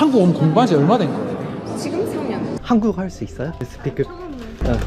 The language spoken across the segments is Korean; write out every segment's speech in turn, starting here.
한국 오면 공부한 지 얼마 된 거예요? 지금 3년. 한국어 할 수 있어요? 스피크.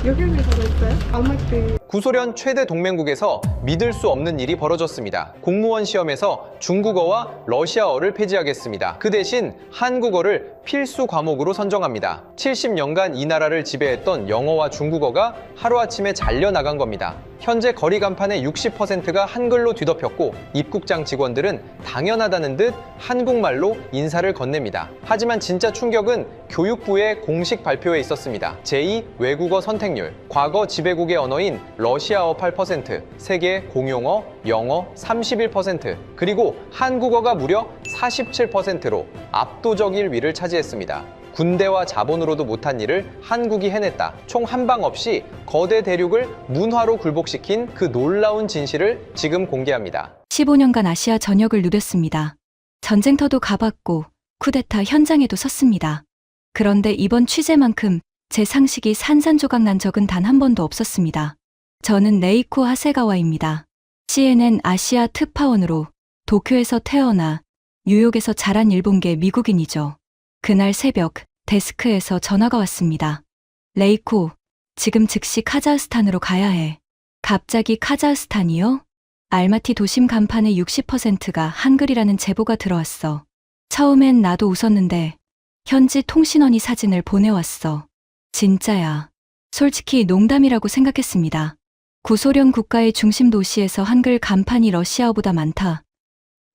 여기에서도 있어요? 아마도 구소련 최대 동맹국에서 믿을 수 없는 일이 벌어졌습니다. 공무원 시험에서 중국어와 러시아어를 폐지하겠습니다. 그 대신 한국어를 필수 과목으로 선정합니다. 70년간 이 나라를 지배했던 영어와 중국어가 하루아침에 잘려나간 겁니다. 현재 거리 간판의 60%가 한글로 뒤덮였고 입국장 직원들은 당연하다는 듯 한국말로 인사를 건넵니다. 하지만 진짜 충격은 교육부의 공식 발표에 있었습니다. 제2 외국어 선택률, 과거 지배국의 언어인 러시아어 8%, 세계 공용어, 영어 31%, 그리고 한국어가 무려 47%로 압도적 1위를 차지했습니다. 군대와 자본으로도 못한 일을 한국이 해냈다. 총 한 방 없이 거대 대륙을 문화로 굴복시킨 그 놀라운 진실을 지금 공개합니다. 15년간 아시아 전역을 누볐습니다. 전쟁터도 가봤고 쿠데타 현장에도 섰습니다. 그런데 이번 취재만큼 제 상식이 산산조각 난 적은 단 한 번도 없었습니다. 저는 레이코 하세가와입니다. CNN 아시아 특파원으로 도쿄에서 태어나 뉴욕에서 자란 일본계 미국인이죠. 그날 새벽 데스크에서 전화가 왔습니다. 레이코, 지금 즉시 카자흐스탄으로 가야 해. 갑자기 카자흐스탄이요? 알마티 도심 간판의 60%가 한글이라는 제보가 들어왔어. 처음엔 나도 웃었는데 현지 통신원이 사진을 보내왔어. 진짜야. 솔직히 농담이라고 생각했습니다. 구소련 국가의 중심 도시에서 한글 간판이 러시아어보다 많다.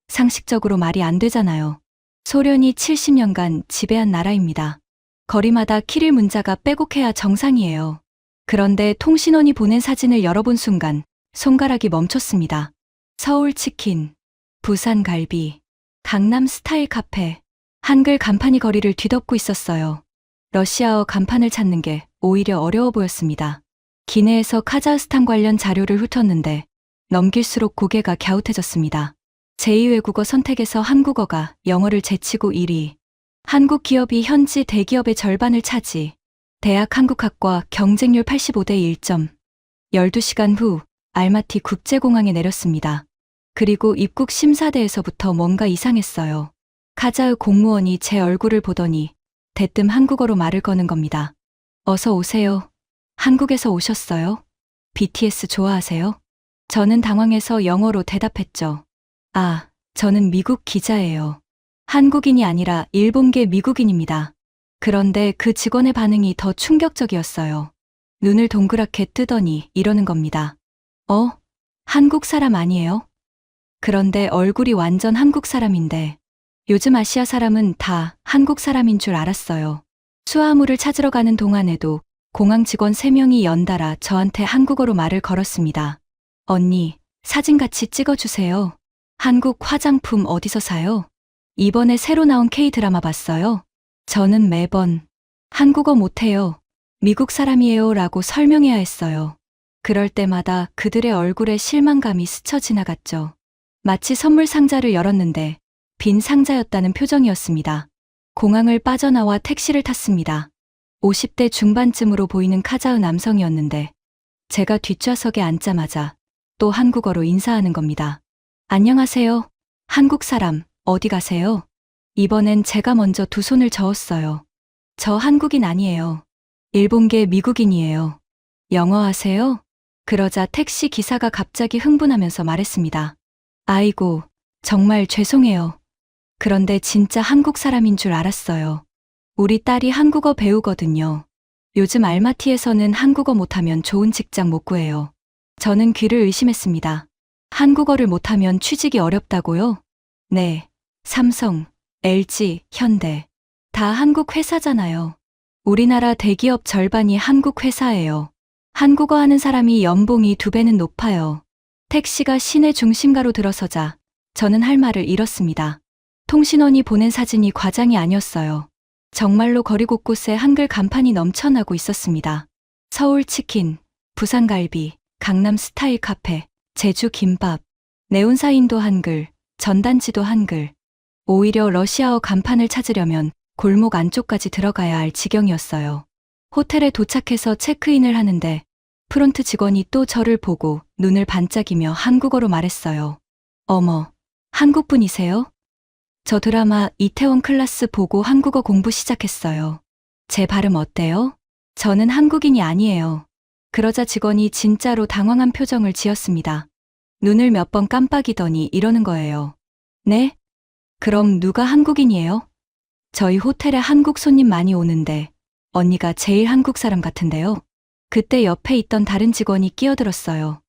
상식적으로 말이 안 되잖아요. 소련이 70년간 지배한 나라입니다. 거리마다 키릴 문자가 빼곡해야 정상이에요. 그런데 통신원이 보낸 사진을 열어본 순간 손가락이 멈췄습니다. 서울 치킨, 부산 갈비, 강남 스타일 카페, 한글 간판이 거리를 뒤덮고 있었어요. 러시아어 간판을 찾는 게 오히려 어려워 보였습니다. 기내에서 카자흐스탄 관련 자료를 훑었는데 넘길수록 고개가 갸웃해졌습니다. 제2외국어 선택에서 한국어가 영어를 제치고 1위. 한국 기업이 현지 대기업의 절반을 차지. 대학 한국학과 경쟁률 85대 1점. 12시간 후 알마티 국제공항에 내렸습니다. 그리고 입국 심사대에서부터 뭔가 이상했어요. 카자흐 공무원이 제 얼굴을 보더니 대뜸 한국어로 말을 거는 겁니다. 어서 오세요. 한국에서 오셨어요? BTS 좋아하세요? 저는 당황해서 영어로 대답했죠. 아, 저는 미국 기자예요. 한국인이 아니라 일본계 미국인입니다. 그런데 그 직원의 반응이 더 충격적이었어요. 눈을 동그랗게 뜨더니 이러는 겁니다. 한국 사람 아니에요? 그런데 얼굴이 완전 한국 사람인데 요즘 아시아 사람은 다 한국 사람인 줄 알았어요. 수화물을 찾으러 가는 동안에도 공항 직원 3명이 연달아 저한테 한국어로 말을 걸었습니다. 언니, 사진 같이 찍어주세요. 한국 화장품 어디서 사요? 이번에 새로 나온 K-드라마 봤어요? 저는 매번 한국어 못해요. 미국 사람이에요 라고 설명해야 했어요. 그럴 때마다 그들의 얼굴에 실망감이 스쳐 지나갔죠. 마치 선물 상자를 열었는데 빈 상자였다는 표정이었습니다. 공항을 빠져나와 택시를 탔습니다. 50대 중반쯤으로 보이는 카자흐 남성이었는데 제가 뒷좌석에 앉자마자 또 한국어로 인사하는 겁니다. 안녕하세요. 한국 사람, 어디 가세요? 이번엔 제가 먼저 두 손을 저었어요. 저 한국인 아니에요. 일본계 미국인이에요. 영어 하세요? 그러자 택시 기사가 갑자기 흥분하면서 말했습니다. 아이고, 정말 죄송해요. 그런데 진짜 한국 사람인 줄 알았어요. 우리 딸이 한국어 배우거든요. 요즘 알마티에서는 한국어 못하면 좋은 직장 못 구해요. 저는 귀를 의심했습니다. 한국어를 못하면 취직이 어렵다고요? 네. 삼성, LG, 현대. 다 한국 회사잖아요. 우리나라 대기업 절반이 한국 회사예요. 한국어 하는 사람이 연봉이 2배는 높아요. 택시가 시내 중심가로 들어서자 저는 할 말을 잃었습니다. 통신원이 보낸 사진이 과장이 아니었어요. 정말로 거리 곳곳에 한글 간판이 넘쳐나고 있었습니다. 서울 치킨, 부산 갈비, 강남 스타일 카페, 제주 김밥, 네온사인도 한글, 전단지도 한글. 오히려 러시아어 간판을 찾으려면 골목 안쪽까지 들어가야 할 지경이었어요. 호텔에 도착해서 체크인을 하는데 프론트 직원이 또 저를 보고 눈을 반짝이며 한국어로 말했어요. 어머, 한국분이세요? 저 드라마 이태원 클라스 보고 한국어 공부 시작했어요. 제 발음 어때요? 저는 한국인이 아니에요. 그러자 직원이 진짜로 당황한 표정을 지었습니다. 눈을 몇 번 깜빡이더니 이러는 거예요. 네? 그럼 누가 한국인이에요? 저희 호텔에 한국 손님 많이 오는데 언니가 제일 한국 사람 같은데요. 그때 옆에 있던 다른 직원이 끼어들었어요.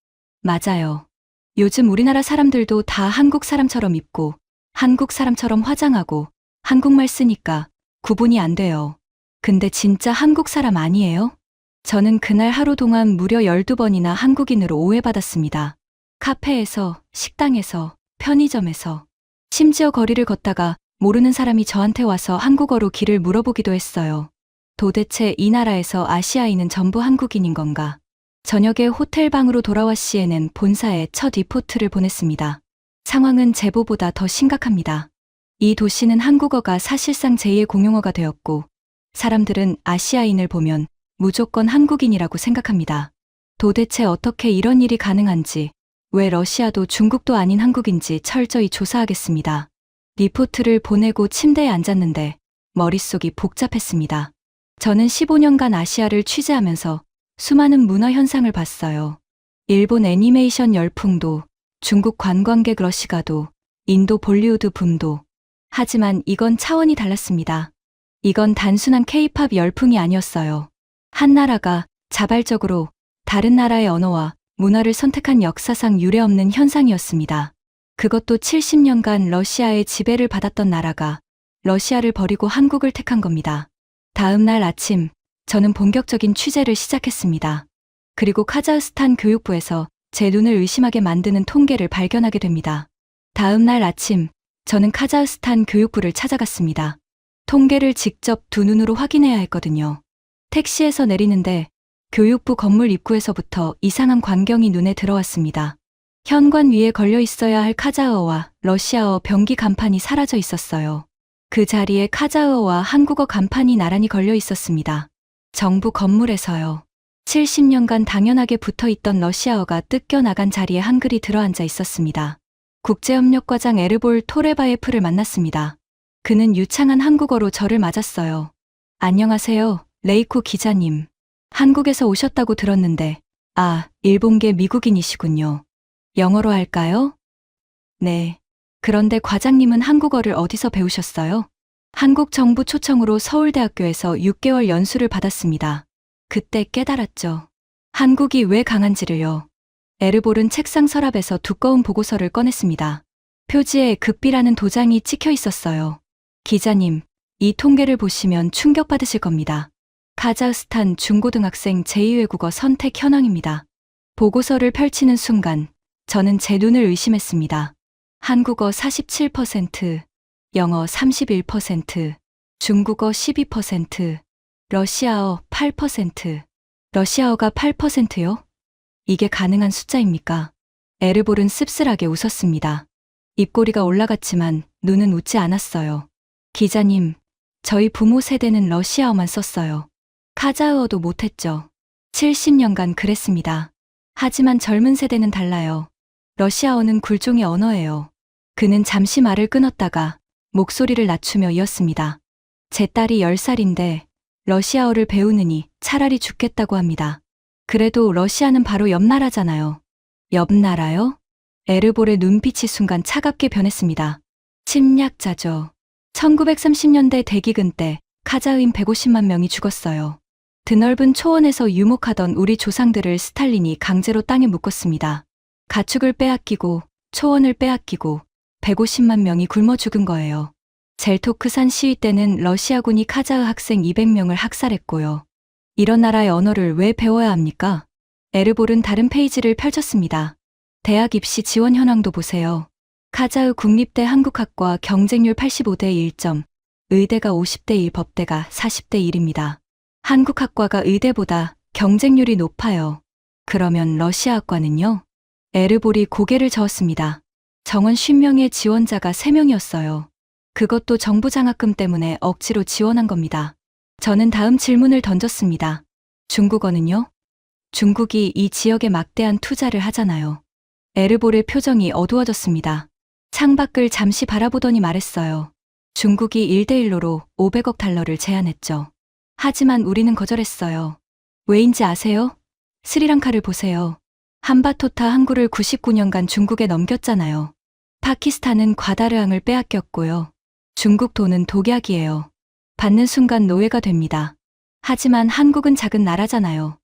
맞아요. 요즘 우리나라 사람들도 다 한국 사람처럼 입고 한국 사람처럼 화장하고 한국말 쓰니까 구분이 안 돼요. 근데 진짜 한국 사람 아니에요? 저는 그날 하루 동안 무려 12번이나 한국인으로 오해받았습니다. 카페에서, 식당에서, 편의점에서, 심지어 거리를 걷다가 모르는 사람이 저한테 와서 한국어로 길을 물어보기도 했어요. 도대체 이 나라에서 아시아인은 전부 한국인인 건가? 저녁에 호텔 방으로 돌아와 CNN 본사에 첫 리포트를 보냈습니다. 상황은 제보보다 더 심각합니다. 이 도시는 한국어가 사실상 제2의 공용어가 되었고 사람들은 아시아인을 보면 무조건 한국인이라고 생각합니다. 도대체 어떻게 이런 일이 가능한지, 왜 러시아도 중국도 아닌 한국인지 철저히 조사하겠습니다. 리포트를 보내고 침대에 앉았는데 머릿속이 복잡했습니다. 저는 15년간 아시아를 취재하면서 수많은 문화 현상을 봤어요. 일본 애니메이션 열풍도, 중국 관광객 러시가도, 인도 볼리우드 붐도. 하지만 이건 차원이 달랐습니다. 이건 단순한 K-팝 열풍이 아니었어요. 한 나라가 자발적으로 다른 나라의 언어와 문화를 선택한 역사상 유례없는 현상이었습니다. 그것도 70년간 러시아의 지배를 받았던 나라가 러시아를 버리고 한국을 택한 겁니다. 다음 날 아침, 저는 본격적인 취재를 시작했습니다. 그리고 카자흐스탄 교육부에서 제 눈을 의심하게 만드는 통계를 발견하게 됩니다. 다음 날 아침, 저는 카자흐스탄 교육부를 찾아갔습니다. 통계를 직접 두 눈으로 확인해야 했거든요. 택시에서 내리는데 교육부 건물 입구에서부터 이상한 광경이 눈에 들어왔습니다. 현관 위에 걸려 있어야 할 카자흐어와 러시아어 병기 간판이 사라져 있었어요. 그 자리에 카자흐어와 한국어 간판이 나란히 걸려 있었습니다. 정부 건물에서요. 70년간 당연하게 붙어 있던 러시아어가 뜯겨나간 자리에 한글이 들어앉아 있었습니다. 국제협력과장 에르볼 토레바예프를 만났습니다. 그는 유창한 한국어로 저를 맞았어요. 안녕하세요, 레이코 기자님. 한국에서 오셨다고 들었는데, 일본계 미국인이시군요. 영어로 할까요? 네. 그런데 과장님은 한국어를 어디서 배우셨어요? 한국 정부 초청으로 서울대학교에서 6개월 연수를 받았습니다. 그때 깨달았죠. 한국이 왜 강한지를요. 에르볼은 책상 서랍에서 두꺼운 보고서를 꺼냈습니다. 표지에 극비라는 도장이 찍혀 있었어요. 기자님, 이 통계를 보시면 충격받으실 겁니다. 카자흐스탄 중고등학생 제2외국어 선택 현황입니다. 보고서를 펼치는 순간 저는 제 눈을 의심했습니다. 한국어 47%, 영어 31%, 중국어 12%, 러시아어 8%. 러시아어가 8%요? 이게 가능한 숫자입니까? 에르볼은 씁쓸하게 웃었습니다. 입꼬리가 올라갔지만 눈은 웃지 않았어요. 기자님, 저희 부모 세대는 러시아어만 썼어요. 카자흐어도 못했죠. 70년간 그랬습니다. 하지만 젊은 세대는 달라요. 러시아어는 굴종의 언어예요. 그는 잠시 말을 끊었다가 목소리를 낮추며 이었습니다. 제 딸이 10살인데 러시아어를 배우느니 차라리 죽겠다고 합니다. 그래도 러시아는 바로 옆 나라잖아요. 옆 나라요? 에르볼의 눈빛이 순간 차갑게 변했습니다. 침략자죠. 1930년대 대기근 때 카자흐인 150만 명이 죽었어요. 드넓은 초원에서 유목하던 우리 조상들을 스탈린이 강제로 땅에 묶었습니다. 가축을 빼앗기고 초원을 빼앗기고 150만 명이 굶어 죽은 거예요. 젤토크산 시위 때는 러시아군이 카자흐 학생 200명을 학살했고요. 이런 나라의 언어를 왜 배워야 합니까? 에르볼은 다른 페이지를 펼쳤습니다. 대학 입시 지원 현황도 보세요. 카자흐 국립대 한국학과 경쟁률 85대 1점, 의대가 50대 1, 법대가 40대 1입니다. 한국학과가 의대보다 경쟁률이 높아요. 그러면 러시아학과는요? 에르볼이 고개를 저었습니다. 정원 50명의 지원자가 3명이었어요. 그것도 정부 장학금 때문에 억지로 지원한 겁니다. 저는 다음 질문을 던졌습니다. 중국어는요? 중국이 이 지역에 막대한 투자를 하잖아요. 에르볼의 표정이 어두워졌습니다. 창밖을 잠시 바라보더니 말했어요. 중국이 1대1로로 500억 달러를 제안했죠. 하지만 우리는 거절했어요. 왜인지 아세요? 스리랑카를 보세요. 함바토타 항구를 99년간 중국에 넘겼잖아요. 파키스탄은 과다르항을 빼앗겼고요. 중국 돈은 독약이에요. 받는 순간 노예가 됩니다. 하지만 한국은 작은 나라잖아요.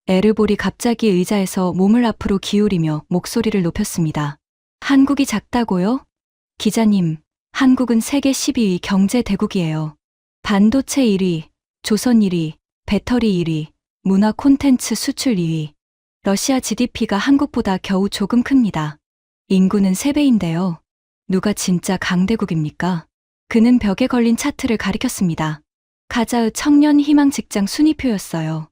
에르볼이 갑자기 의자에서 몸을 앞으로 기울이며 목소리를 높였습니다. 한국이 작다고요? 기자님, 한국은 세계 12위 경제 대국이에요. 반도체 1위, 조선 1위, 배터리 1위, 문화 콘텐츠 수출 2위. 러시아 GDP가 한국보다 겨우 조금 큽니다. 인구는 3배인데요. 누가 진짜 강대국입니까? 그는 벽에 걸린 차트를 가리켰습니다. 카자흐 청년 희망 직장 순위표였어요.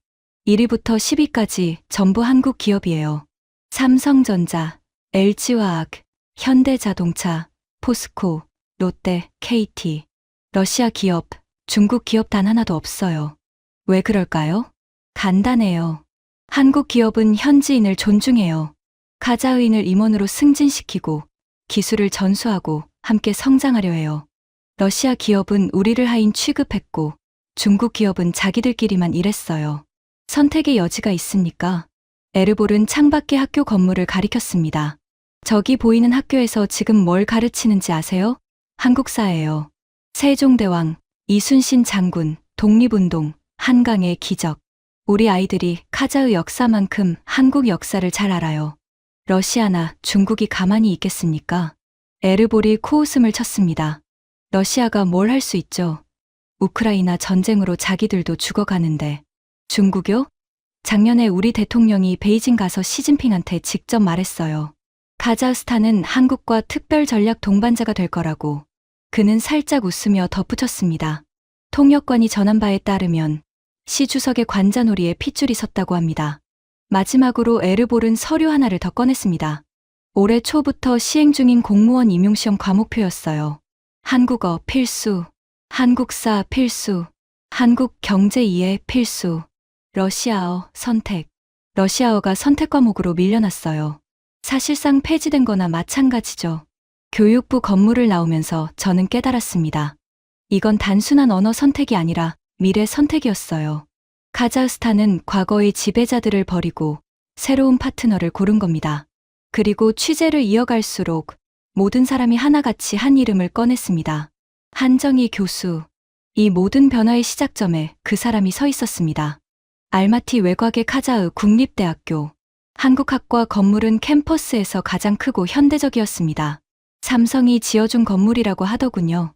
1위부터 10위까지 전부 한국 기업이에요. 삼성전자, LG화학, 현대자동차, 포스코, 롯데, KT. 러시아 기업, 중국 기업 단 하나도 없어요. 왜 그럴까요? 간단해요. 한국 기업은 현지인을 존중해요. 카자흐인을 임원으로 승진시키고 기술을 전수하고 함께 성장하려 해요. 러시아 기업은 우리를 하인 취급했고 중국 기업은 자기들끼리만 일했어요. 선택의 여지가 있으니까. 에르볼은 창밖의 학교 건물을 가리켰습니다. 저기 보이는 학교에서 지금 뭘 가르치는지 아세요? 한국사예요. 세종대왕, 이순신 장군, 독립운동, 한강의 기적. 우리 아이들이 카자흐 역사만큼 한국 역사를 잘 알아요. 러시아나 중국이 가만히 있겠습니까? 에르볼이 코웃음을 쳤습니다. 러시아가 뭘 할 수 있죠? 우크라이나 전쟁으로 자기들도 죽어가는데. 중국요? 작년에 우리 대통령이 베이징 가서 시진핑한테 직접 말했어요. 카자흐스탄은 한국과 특별 전략 동반자가 될 거라고. 그는 살짝 웃으며 덧붙였습니다. 통역관이 전한 바에 따르면 시 주석의 관자놀이에 핏줄이 섰다고 합니다. 마지막으로 에르볼은 서류 하나를 더 꺼냈습니다. 올해 초부터 시행 중인 공무원 임용시험 과목표였어요. 한국어 필수, 한국사 필수, 한국 경제 이해 필수, 러시아어 선택. 러시아어가 선택 과목으로 밀려났어요. 사실상 폐지된 거나 마찬가지죠. 교육부 건물을 나오면서 저는 깨달았습니다. 이건 단순한 언어 선택이 아니라 미래 선택이었어요. 카자흐스탄은 과거의 지배자들을 버리고 새로운 파트너를 고른 겁니다. 그리고 취재를 이어갈수록 모든 사람이 하나같이 한 이름을 꺼냈습니다. 한정희 교수. 이 모든 변화의 시작점에 그 사람이 서 있었습니다. 알마티 외곽의 카자흐 국립대학교. 한국학과 건물은 캠퍼스에서 가장 크고 현대적이었습니다. 삼성이 지어준 건물이라고 하더군요.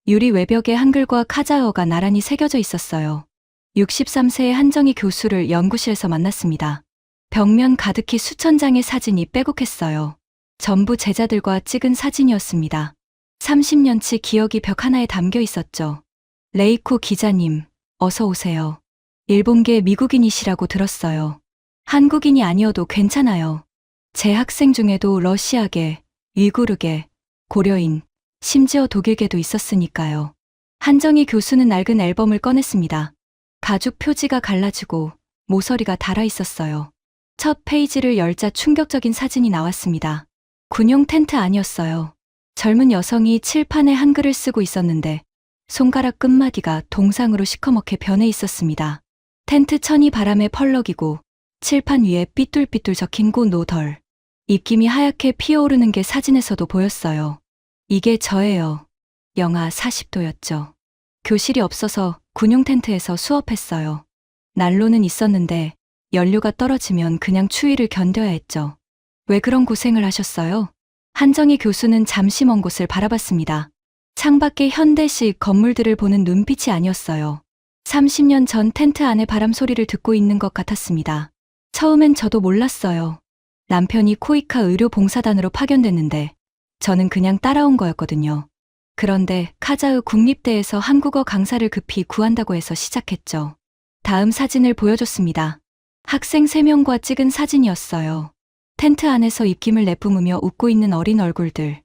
유리 외벽에 한글과 카자흐어가 나란히 새겨져 있었어요. 63세의 한정희 교수를 연구실에서 만났습니다. 벽면 가득히 수천 장의 사진이 빼곡했어요. 전부 제자들과 찍은 사진이었습니다. 30년치 기억이 벽 하나에 담겨 있었죠. 레이코 기자님, 어서 오세요. 일본계 미국인이시라고 들었어요. 한국인이 아니어도 괜찮아요. 제 학생 중에도 러시아계, 위구르계, 고려인, 심지어 독일계도 있었으니까요. 한정희 교수는 낡은 앨범을 꺼냈습니다. 가죽 표지가 갈라지고 모서리가 달아 있었어요. 첫 페이지를 열자 충격적인 사진이 나왔습니다. 군용 텐트 아니었어요. 젊은 여성이 칠판에 한글을 쓰고 있었는데 손가락 끝마디가 동상으로 시커멓게 변해 있었습니다. 텐트 천이 바람에 펄럭이고 칠판 위에 삐뚤삐뚤 적힌 곳 노덜. 입김이 하얗게 피어오르는 게 사진에서도 보였어요. 이게 저예요. 영하 40도였죠. 교실이 없어서 군용 텐트에서 수업했어요. 난로는 있었는데 연료가 떨어지면 그냥 추위를 견뎌야 했죠. 왜 그런 고생을 하셨어요? 한정희 교수는 잠시 먼 곳을 바라봤습니다. 창밖의 현대식 건물들을 보는 눈빛이 아니었어요. 30년 전 텐트 안의 바람 소리를 듣고 있는 것 같았습니다. 처음엔 저도 몰랐어요. 남편이 코이카 의료봉사단으로 파견됐는데 저는 그냥 따라온 거였거든요. 그런데 카자흐 국립대에서 한국어 강사를 급히 구한다고 해서 시작했죠. 다음 사진을 보여줬습니다. 학생 3명과 찍은 사진이었어요. 텐트 안에서 입김을 내뿜으며 웃고 있는 어린 얼굴들.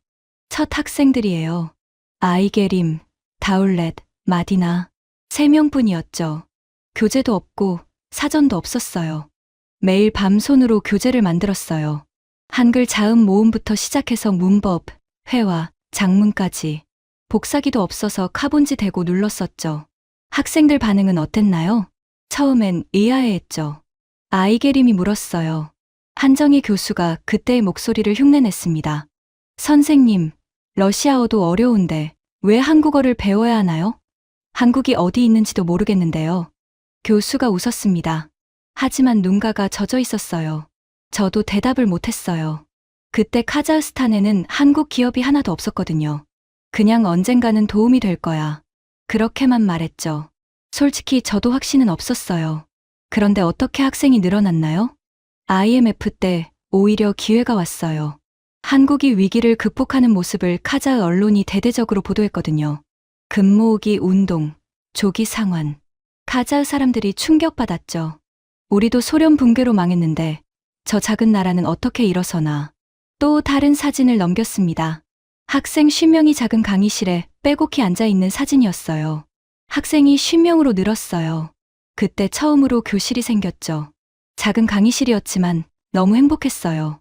첫 학생들이에요. 아이게림, 다울렛, 마디나. 3명뿐이었죠. 교재도 없고 사전도 없었어요. 매일 밤 손으로 교재를 만들었어요. 한글 자음 모음부터 시작해서 문법, 회화, 장문까지. 복사기도 없어서 카본지 대고 눌렀었죠. 학생들 반응은 어땠나요? 처음엔 의아해했죠. 아이게림이 물었어요. 한정희 교수가 그때의 목소리를 흉내냈습니다. 선생님, 러시아어도 어려운데 왜 한국어를 배워야 하나요? 한국이 어디 있는지도 모르겠는데요. 교수가 웃었습니다. 하지만 눈가가 젖어 있었어요. 저도 대답을 못했어요. 그때 카자흐스탄에는 한국 기업이 하나도 없었거든요. 그냥 언젠가는 도움이 될 거야. 그렇게만 말했죠. 솔직히 저도 확신은 없었어요. 그런데 어떻게 학생이 늘어났나요? IMF 때 오히려 기회가 왔어요. 한국이 위기를 극복하는 모습을 카자흐 언론이 대대적으로 보도했거든요. 금 모으기 운동, 조기 상환. 카자흐 사람들이 충격받았죠. 우리도 소련 붕괴로 망했는데 저 작은 나라는 어떻게 일어서나. 또 다른 사진을 넘겼습니다. 학생 50명이 작은 강의실에 빼곡히 앉아있는 사진이었어요. 학생이 50명으로 늘었어요. 그때 처음으로 교실이 생겼죠. 작은 강의실이었지만 너무 행복했어요.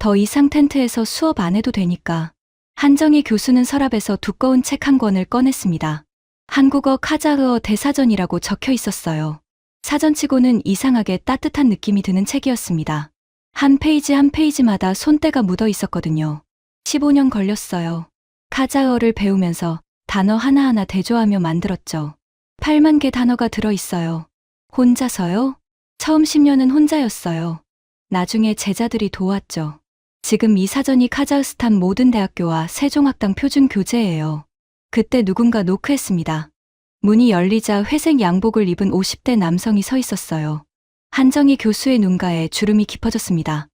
더 이상 텐트에서 수업 안 해도 되니까. 한정희 교수는 서랍에서 두꺼운 책 한 권을 꺼냈습니다. 한국어 카자흐어 대사전이라고 적혀 있었어요. 사전치고는 이상하게 따뜻한 느낌이 드는 책이었습니다. 한 페이지 한 페이지마다 손때가 묻어 있었거든요. 15년 걸렸어요. 카자흐어를 배우면서 단어 하나하나 대조하며 만들었죠. 8만 개 단어가 들어있어요. 혼자서요? 처음 10년은 혼자였어요. 나중에 제자들이 도왔죠. 지금 이 사전이 카자흐스탄 모든 대학교와 세종학당 표준 교재예요. 그때 누군가 노크했습니다. 문이 열리자 회색 양복을 입은 50대 남성이 서 있었어요. 한정희 교수의 눈가에 주름이 깊어졌습니다.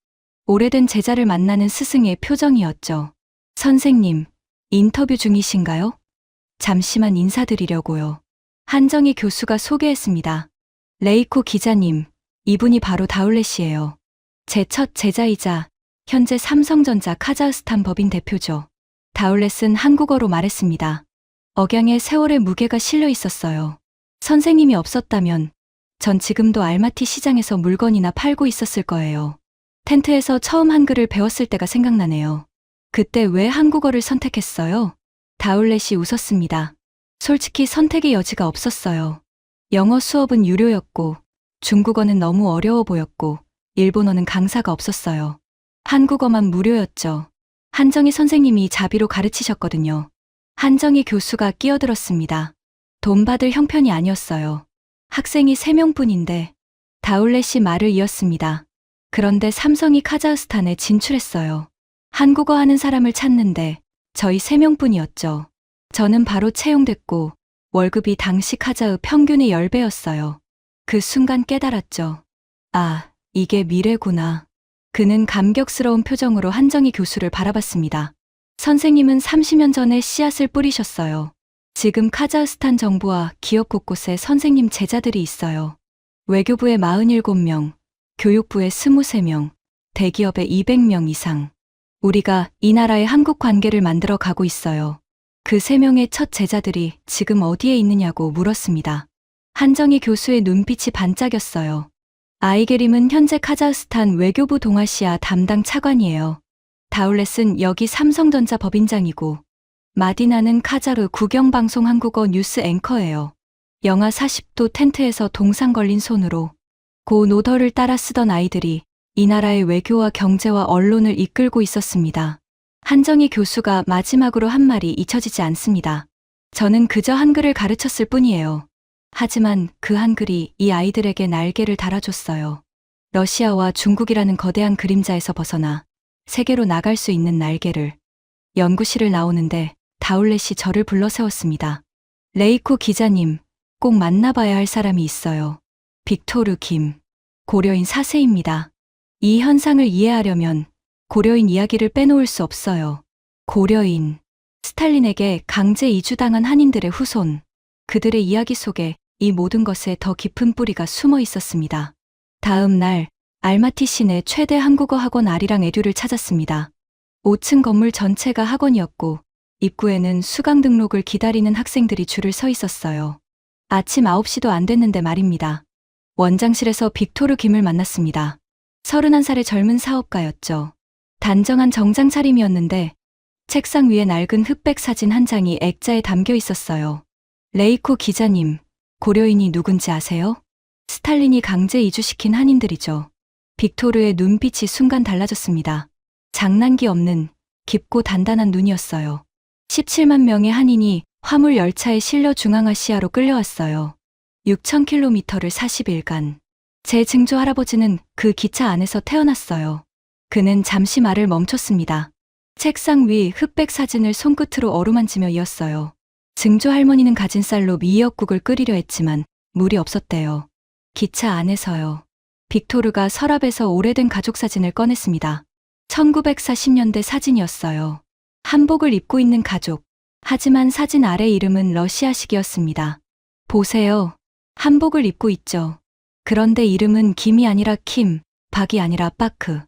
오래된 제자를 만나는 스승의 표정이었죠. 선생님, 인터뷰 중이신가요? 잠시만 인사드리려고요. 한정희 교수가 소개했습니다. 레이코 기자님, 이분이 바로 다울렛 씨예요. 제 첫 제자이자 현재 삼성전자 카자흐스탄 법인 대표죠. 다울렛은 한국어로 말했습니다. 억양에 세월의 무게가 실려 있었어요. 선생님이 없었다면 전 지금도 알마티 시장에서 물건이나 팔고 있었을 거예요. 텐트에서 처음 한글을 배웠을 때가 생각나네요. 그때 왜 한국어를 선택했어요? 다울렛이 웃었습니다. 솔직히 선택의 여지가 없었어요. 영어 수업은 유료였고, 중국어는 너무 어려워 보였고, 일본어는 강사가 없었어요. 한국어만 무료였죠. 한정희 선생님이 자비로 가르치셨거든요. 한정희 교수가 끼어들었습니다. 돈 받을 형편이 아니었어요. 학생이 3명뿐인데 다울렛이 말을 이었습니다. 그런데 삼성이 카자흐스탄에 진출했어요. 한국어 하는 사람을 찾는데 저희 3명뿐이었죠. 저는 바로 채용됐고 월급이 당시 카자흐 평균의 10배였어요. 그 순간 깨달았죠. 아, 이게 미래구나. 그는 감격스러운 표정으로 한정희 교수를 바라봤습니다. 선생님은 30년 전에 씨앗을 뿌리셨어요. 지금 카자흐스탄 정부와 기업 곳곳에 선생님 제자들이 있어요. 외교부에 47명, 교육부에 23명, 대기업에 200명 이상. 우리가 이 나라의 한국 관계를 만들어 가고 있어요. 그 3명의 첫 제자들이 지금 어디에 있느냐고 물었습니다. 한정희 교수의 눈빛이 반짝였어요. 아이게림은 현재 카자흐스탄 외교부 동아시아 담당 차관이에요. 다울렛은 여기 삼성전자 법인장이고, 마디나는 카자흐 국영방송 한국어 뉴스 앵커예요. 영하 40도 텐트에서 동상 걸린 손으로 고 노더를 따라 쓰던 아이들이 이 나라의 외교와 경제와 언론을 이끌고 있었습니다. 한정희 교수가 마지막으로 한 말이 잊혀지지 않습니다. 저는 그저 한글을 가르쳤을 뿐이에요. 하지만 그 한글이 이 아이들에게 날개를 달아줬어요. 러시아와 중국이라는 거대한 그림자에서 벗어나 세계로 나갈 수 있는 날개를. 연구실을 나오는데 다울렛이 저를 불러 세웠습니다. 레이코 기자님, 꼭 만나봐야 할 사람이 있어요. 빅토르 김, 고려인 4세입니다. 이 현상을 이해하려면 고려인 이야기를 빼놓을 수 없어요. 고려인, 스탈린에게 강제 이주당한 한인들의 후손. 그들의 이야기 속에 이 모든 것에 더 깊은 뿌리가 숨어 있었습니다. 다음 날 알마티 시내 최대 한국어 학원 아리랑 에듀를 찾았습니다. 5층 건물 전체가 학원이었고 입구에는 수강 등록을 기다리는 학생들이 줄을 서 있었어요. 아침 9시도 안 됐는데 말입니다. 원장실에서 빅토르 김을 만났습니다. 31살의 젊은 사업가였죠. 단정한 정장 차림이었는데 책상 위에 낡은 흑백 사진 한 장이 액자에 담겨 있었어요. 레이코 기자님, 고려인이 누군지 아세요? 스탈린이 강제 이주시킨 한인들이죠. 빅토르의 눈빛이 순간 달라졌습니다. 장난기 없는 깊고 단단한 눈이었어요. 17만 명의 한인이 화물 열차에 실려 중앙아시아로 끌려왔어요. 6,000km를 40일간. 제 증조 할아버지는 그 기차 안에서 태어났어요. 그는 잠시 말을 멈췄습니다. 책상 위 흑백 사진을 손끝으로 어루만지며 이었어요. 증조 할머니는 가진 쌀로 미역국을 끓이려 했지만 물이 없었대요. 기차 안에서요. 빅토르가 서랍에서 오래된 가족 사진을 꺼냈습니다. 1940년대 사진이었어요. 한복을 입고 있는 가족. 하지만 사진 아래 이름은 러시아식이었습니다. 보세요. 한복을 입고 있죠. 그런데 이름은 김이 아니라 킴, 박이 아니라 파크.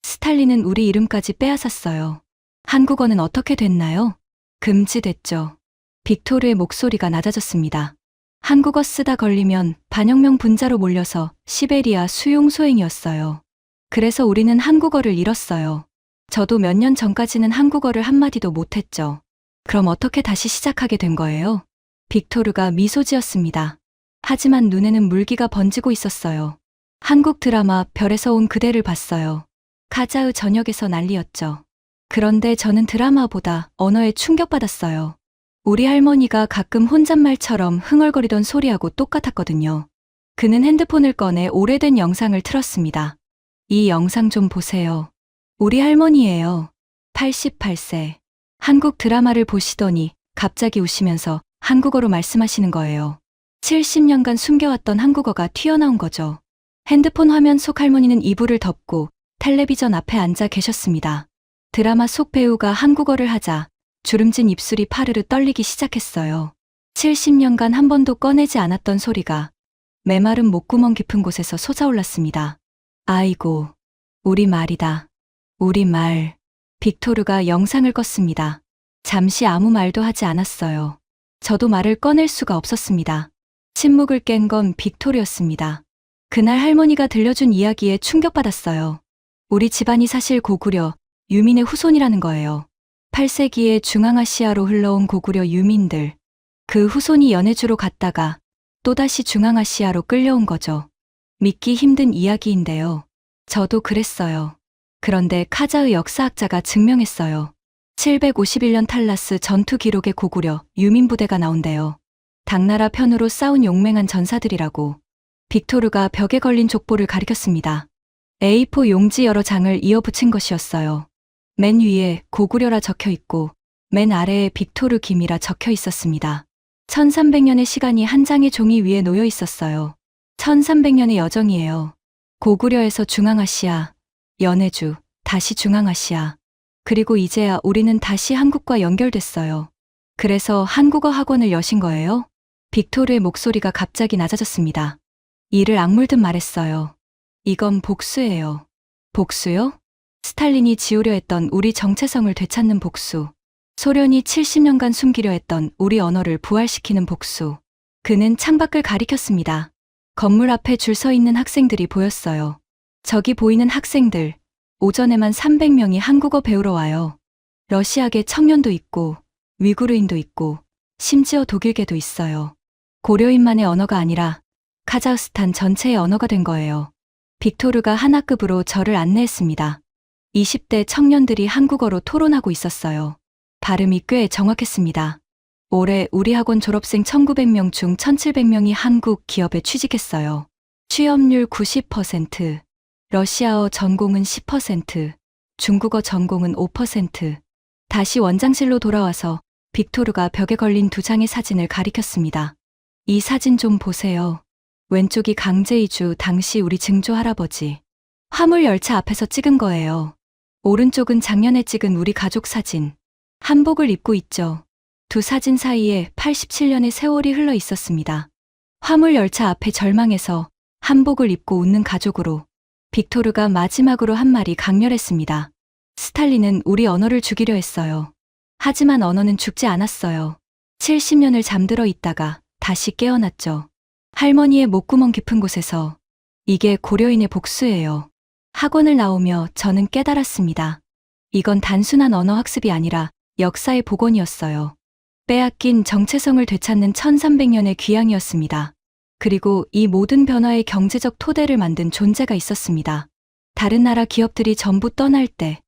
스탈린은 우리 이름까지 빼앗았어요. 한국어는 어떻게 됐나요? 금지됐죠. 빅토르의 목소리가 낮아졌습니다. 한국어 쓰다 걸리면 반영명 분자로 몰려서 시베리아 수용소행이었어요. 그래서 우리는 한국어를 잃었어요. 저도 몇 년 전까지는 한국어를 한마디도 못했죠. 그럼 어떻게 다시 시작하게 된 거예요? 빅토르가 미소 지었습니다. 하지만 눈에는 물기가 번지고 있었어요. 한국 드라마 별에서 온 그대를 봤어요. 카자흐 전역에서 난리였죠. 그런데 저는 드라마보다 언어에 충격받았어요. 우리 할머니가 가끔 혼잣말처럼 흥얼거리던 소리하고 똑같았거든요. 그는 핸드폰을 꺼내 오래된 영상을 틀었습니다. 이 영상 좀 보세요. 우리 할머니예요. 88세. 한국 드라마를 보시더니 갑자기 우시면서 한국어로 말씀하시는 거예요. 70년간 숨겨왔던 한국어가 튀어나온 거죠. 핸드폰 화면 속 할머니는 이불을 덮고 텔레비전 앞에 앉아 계셨습니다. 드라마 속 배우가 한국어를 하자 주름진 입술이 파르르 떨리기 시작했어요. 70년간 한 번도 꺼내지 않았던 소리가 메마른 목구멍 깊은 곳에서 솟아올랐습니다. 아이고, 우리 말이다. 우리 말. 빅토르가 영상을 껐습니다. 잠시 아무 말도 하지 않았어요. 저도 말을 꺼낼 수가 없었습니다. 침묵을 깬 건 빅토르였습니다. 그날 할머니가 들려준 이야기에 충격받았어요. 우리 집안이 사실 고구려, 유민의 후손이라는 거예요. 8세기에 중앙아시아로 흘러온 고구려 유민들. 그 후손이 연해주로 갔다가 또다시 중앙아시아로 끌려온 거죠. 믿기 힘든 이야기인데요. 저도 그랬어요. 그런데 카자흐 역사학자가 증명했어요. 751년 탈라스 전투 기록에 고구려 유민 부대가 나온대요. 당나라 편으로 싸운 용맹한 전사들이라고. 빅토르가 벽에 걸린 족보를 가리켰습니다. A4 용지 여러 장을 이어붙인 것이었어요. 맨 위에 고구려라 적혀 있고 맨 아래에 빅토르 김이라 적혀 있었습니다. 1300년의 시간이 한 장의 종이 위에 놓여 있었어요. 1300년의 여정이에요. 고구려에서 중앙아시아, 연해주, 다시 중앙아시아. 그리고 이제야 우리는 다시 한국과 연결됐어요. 그래서 한국어 학원을 여신 거예요? 빅토르의 목소리가 갑자기 낮아졌습니다. 이를 악물듯 말했어요. 이건 복수예요. 복수요? 스탈린이 지우려 했던 우리 정체성을 되찾는 복수. 소련이 70년간 숨기려 했던 우리 언어를 부활시키는 복수. 그는 창밖을 가리켰습니다. 건물 앞에 줄 서 있는 학생들이 보였어요. 저기 보이는 학생들. 오전에만 300명이 한국어 배우러 와요. 러시아계 청년도 있고, 위구르인도 있고, 심지어 독일계도 있어요. 고려인만의 언어가 아니라 카자흐스탄 전체의 언어가 된 거예요. 빅토르가 한 학급으로 저를 안내했습니다. 20대 청년들이 한국어로 토론하고 있었어요. 발음이 꽤 정확했습니다. 올해 우리 학원 졸업생 1900명 중 1700명이 한국 기업에 취직했어요. 취업률 90%, 러시아어 전공은 10%, 중국어 전공은 5%. 다시 원장실로 돌아와서 빅토르가 벽에 걸린 두 장의 사진을 가리켰습니다. 이 사진 좀 보세요. 왼쪽이 강제이주 당시 우리 증조 할아버지. 화물 열차 앞에서 찍은 거예요. 오른쪽은 작년에 찍은 우리 가족 사진. 한복을 입고 있죠. 두 사진 사이에 87년의 세월이 흘러 있었습니다. 화물 열차 앞에 절망해서 한복을 입고 웃는 가족으로 빅토르가 마지막으로 한 말이 강렬했습니다. 스탈린은 우리 언어를 죽이려 했어요. 하지만 언어는 죽지 않았어요. 70년을 잠들어 있다가 다시 깨어났죠. 할머니의 목구멍 깊은 곳에서. 이게 고려인의 복수예요. 학원을 나오며 저는 깨달았습니다. 이건 단순한 언어 학습이 아니라 역사의 복원이었어요. 빼앗긴 정체성을 되찾는 1300년의 귀향이었습니다. 그리고 이 모든 변화의 경제적 토대를 만든 존재가 있었습니다. 다른 나라 기업들이 전부 떠날 때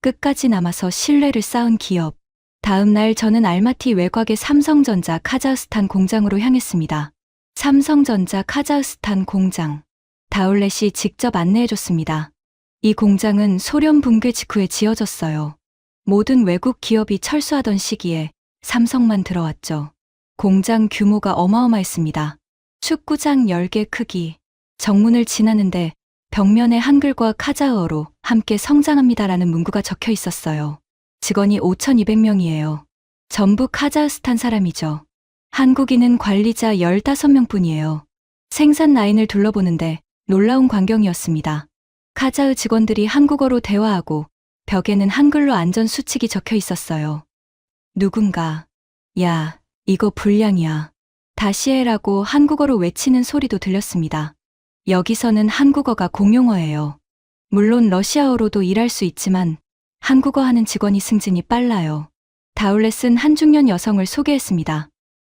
끝까지 남아서 신뢰를 쌓은 기업. 다음 날 저는 알마티 외곽의 삼성전자 카자흐스탄 공장으로 향했습니다. 삼성전자 카자흐스탄 공장. 다울렛이 직접 안내해줬습니다. 이 공장은 소련 붕괴 직후에 지어졌어요. 모든 외국 기업이 철수하던 시기에 삼성만 들어왔죠. 공장 규모가 어마어마했습니다. 축구장 10개 크기. 정문을 지나는데 벽면에 한글과 카자흐어로 함께 성장합니다라는 문구가 적혀 있었어요. 직원이 5,200명이에요. 전부 카자흐스탄 사람이죠. 한국인은 관리자 15명뿐이에요. 생산 라인을 둘러보는데 놀라운 광경이었습니다. 카자흐 직원들이 한국어로 대화하고 벽에는 한글로 안전 수칙이 적혀 있었어요. 누군가, 야, 이거 불량이야. 다시 해라고 한국어로 외치는 소리도 들렸습니다. 여기서는 한국어가 공용어예요. 물론 러시아어로도 일할 수 있지만 한국어 하는 직원이 승진이 빨라요. 다울렛은 한 중년 여성을 소개했습니다.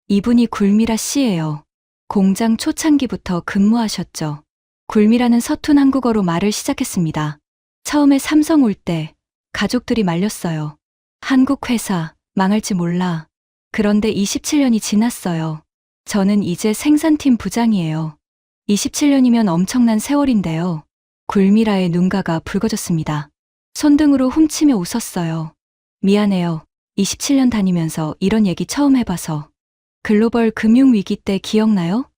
이분이 굴미라 씨예요. 공장 초창기부터 근무하셨죠. 굴미라는 서툰 한국어로 말을 시작했습니다. 처음에 삼성 올 때 가족들이 말렸어요. 한국 회사 망할지 몰라. 그런데 27년이 지났어요. 저는 이제 생산팀 부장이에요. 27년이면 엄청난 세월인데요. 굴미라의 눈가가 붉어졌습니다. 손등으로 훔치며 웃었어요. 미안해요. 27년 다니면서 이런 얘기 처음 해봐서. 글로벌 금융위기 때 기억나요?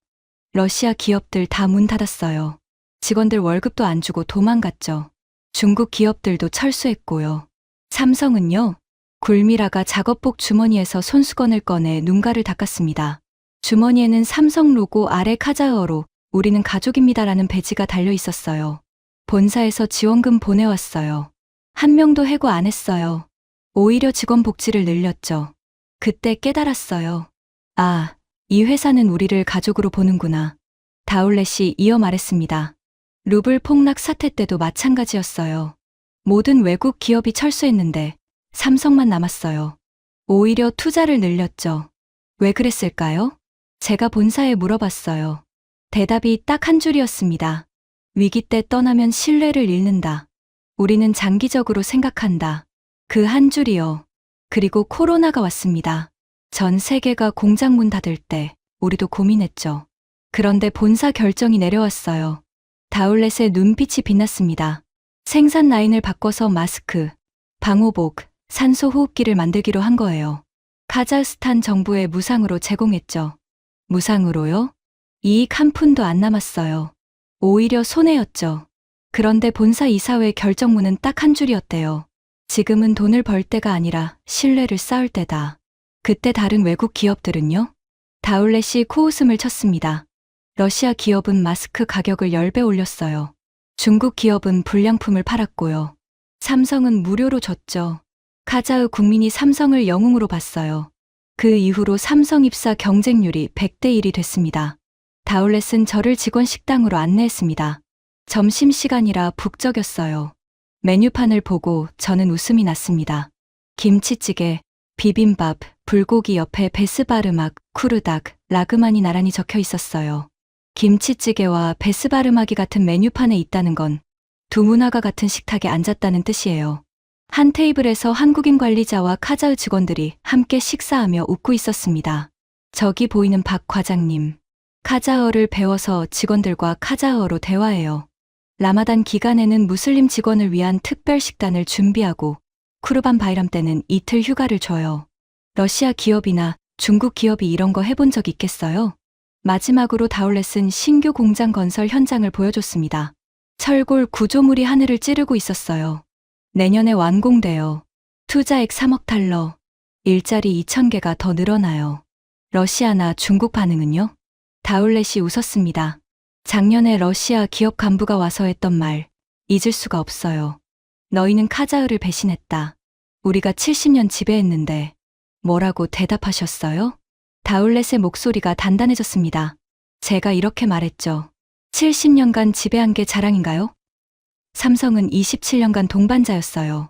러시아 기업들 다 문 닫았어요. 직원들 월급도 안 주고 도망갔죠. 중국 기업들도 철수했고요. 삼성은요? 굴미라가 작업복 주머니에서 손수건을 꺼내 눈가를 닦았습니다. 주머니에는 삼성 로고 아래 카자흐어로 우리는 가족입니다라는 배지가 달려 있었어요. 본사에서 지원금 보내왔어요. 한 명도 해고 안 했어요. 오히려 직원 복지를 늘렸죠. 그때 깨달았어요. 아, 이 회사는 우리를 가족으로 보는구나. 다울렛이 이어 말했습니다. 루블 폭락 사태 때도 마찬가지였어요. 모든 외국 기업이 철수했는데 삼성만 남았어요. 오히려 투자를 늘렸죠. 왜 그랬을까요? 제가 본사에 물어봤어요. 대답이 딱 한 줄이었습니다. 위기 때 떠나면 신뢰를 잃는다. 우리는 장기적으로 생각한다. 그 한 줄이요. 그리고 코로나가 왔습니다. 전 세계가 공장 문 닫을 때 우리도 고민했죠. 그런데 본사 결정이 내려왔어요. 다울렛의 눈빛이 빛났습니다. 생산 라인을 바꿔서 마스크, 방호복, 산소 호흡기를 만들기로 한 거예요. 카자흐스탄 정부에 무상으로 제공했죠. 무상으로요? 이익 한 푼도 안 남았어요. 오히려 손해였죠. 그런데 본사 이사회 결정문은 딱 한 줄이었대요. 지금은 돈을 벌 때가 아니라 신뢰를 쌓을 때다. 그때 다른 외국 기업들은요? 다울렛이 코웃음을 쳤습니다. 러시아 기업은 마스크 가격을 10배 올렸어요. 중국 기업은 불량품을 팔았고요. 삼성은 무료로 줬죠. 카자흐 국민이 삼성을 영웅으로 봤어요. 그 이후로 삼성 입사 경쟁률이 100대 1이 됐습니다. 다울렛은 저를 직원 식당으로 안내했습니다. 점심시간이라 북적였어요. 메뉴판을 보고 저는 웃음이 났습니다. 김치찌개, 비빔밥, 불고기 옆에 베스바르막, 쿠르닥, 라그만이 나란히 적혀 있었어요. 김치찌개와 베스바르막이 같은 메뉴판에 있다는 건 두 문화가 같은 식탁에 앉았다는 뜻이에요. 한 테이블에서 한국인 관리자와 카자흐 직원들이 함께 식사하며 웃고 있었습니다. 저기 보이는 박 과장님. 카자흐어를 배워서 직원들과 카자흐어로 대화해요. 라마단 기간에는 무슬림 직원을 위한 특별 식단을 준비하고 쿠르반 바이람 때는 이틀 휴가를 줘요. 러시아 기업이나 중국 기업이 이런 거 해본 적 있겠어요? 마지막으로 다울렛은 신규 공장 건설 현장을 보여줬습니다. 철골 구조물이 하늘을 찌르고 있었어요. 내년에 완공돼요. 투자액 3억 달러. 일자리 2,000개가 더 늘어나요. 러시아나 중국 반응은요? 다울렛이 웃었습니다. 작년에 러시아 기업 간부가 와서 했던 말, 잊을 수가 없어요. 너희는 카자흐를 배신했다. 우리가 70년 지배했는데 뭐라고 대답하셨어요? 다울렛의 목소리가 단단해졌습니다. 제가 이렇게 말했죠. 70년간 지배한 게 자랑인가요? 삼성은 27년간 동반자였어요.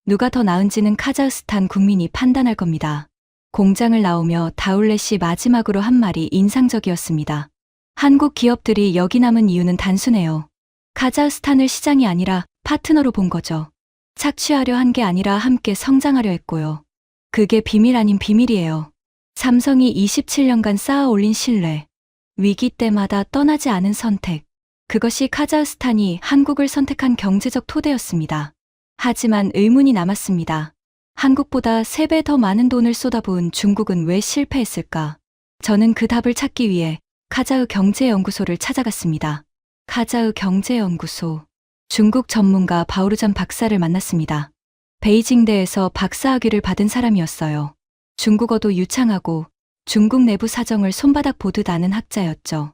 누가 더 나은지는 카자흐스탄 국민이 판단할 겁니다. 공장을 나오며 다울렛이 마지막으로 한 말이 인상적이었습니다. 한국 기업들이 여기 남은 이유는 단순해요. 카자흐스탄을 시장이 아니라 파트너로 본 거죠. 착취하려 한 게 아니라 함께 성장하려 했고요. 그게 비밀 아닌 비밀이에요. 삼성이 27년간 쌓아 올린 신뢰, 위기 때마다 떠나지 않은 선택, 그것이 카자흐스탄이 한국을 선택한 경제적 토대였습니다. 하지만 의문이 남았습니다. 한국보다 3배 더 많은 돈을 쏟아부은 중국은 왜 실패했을까? 저는 그 답을 찾기 위해 카자흐 경제연구소를 찾아갔습니다. 카자흐 경제연구소. 중국 전문가 바우르잔 박사를 만났습니다. 베이징대에서 박사학위를 받은 사람이었어요. 중국어도 유창하고 중국 내부 사정을 손바닥 보듯 아는 학자였죠.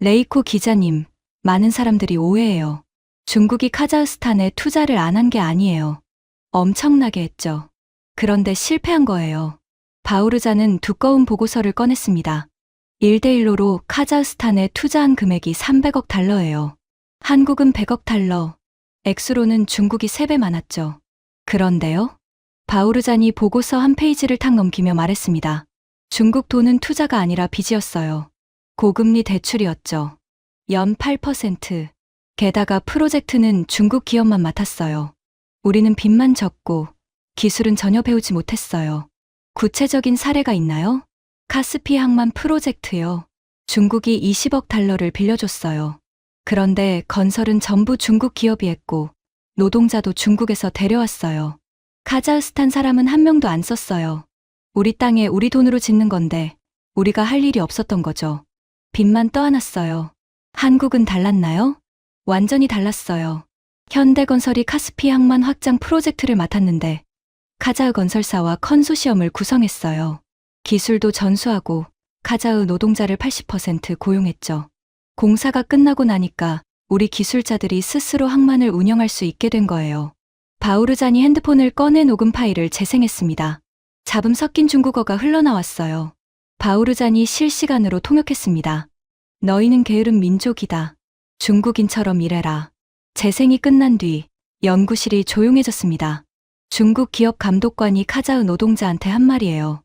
레이코 기자님, 많은 사람들이 오해해요. 중국이 카자흐스탄에 투자를 안 한 게 아니에요. 엄청나게 했죠. 그런데 실패한 거예요. 바우르잔은 두꺼운 보고서를 꺼냈습니다. 1대1로로 카자흐스탄에 투자한 금액이 300억 달러예요. 한국은 100억 달러. 액수로는 중국이 3배 많았죠. 그런데요? 바우르잔이 보고서 한 페이지를 탁 넘기며 말했습니다. 중국 돈은 투자가 아니라 빚이었어요. 고금리 대출이었죠. 연 8%. 게다가 프로젝트는 중국 기업만 맡았어요. 우리는 빚만 졌고 기술은 전혀 배우지 못했어요. 구체적인 사례가 있나요? 카스피 항만 프로젝트요. 중국이 20억 달러를 빌려줬어요. 그런데 건설은 전부 중국 기업이 했고 노동자도 중국에서 데려왔어요. 카자흐스탄 사람은 한 명도 안 썼어요. 우리 땅에 우리 돈으로 짓는 건데 우리가 할 일이 없었던 거죠. 빚만 떠안았어요. 한국은 달랐나요? 완전히 달랐어요. 현대건설이 카스피 항만 확장 프로젝트를 맡았는데 카자흐 건설사와 컨소시엄을 구성했어요. 기술도 전수하고 카자흐 노동자를 80% 고용했죠. 공사가 끝나고 나니까 우리 기술자들이 스스로 항만을 운영할 수 있게 된 거예요. 바우르잔이 핸드폰을 꺼내 녹음 파일을 재생했습니다. 잡음 섞인 중국어가 흘러나왔어요. 바우르잔이 실시간으로 통역했습니다. 너희는 게으른 민족이다. 중국인처럼 일해라. 재생이 끝난 뒤 연구실이 조용해졌습니다. 중국 기업 감독관이 카자흐 노동자한테 한 말이에요.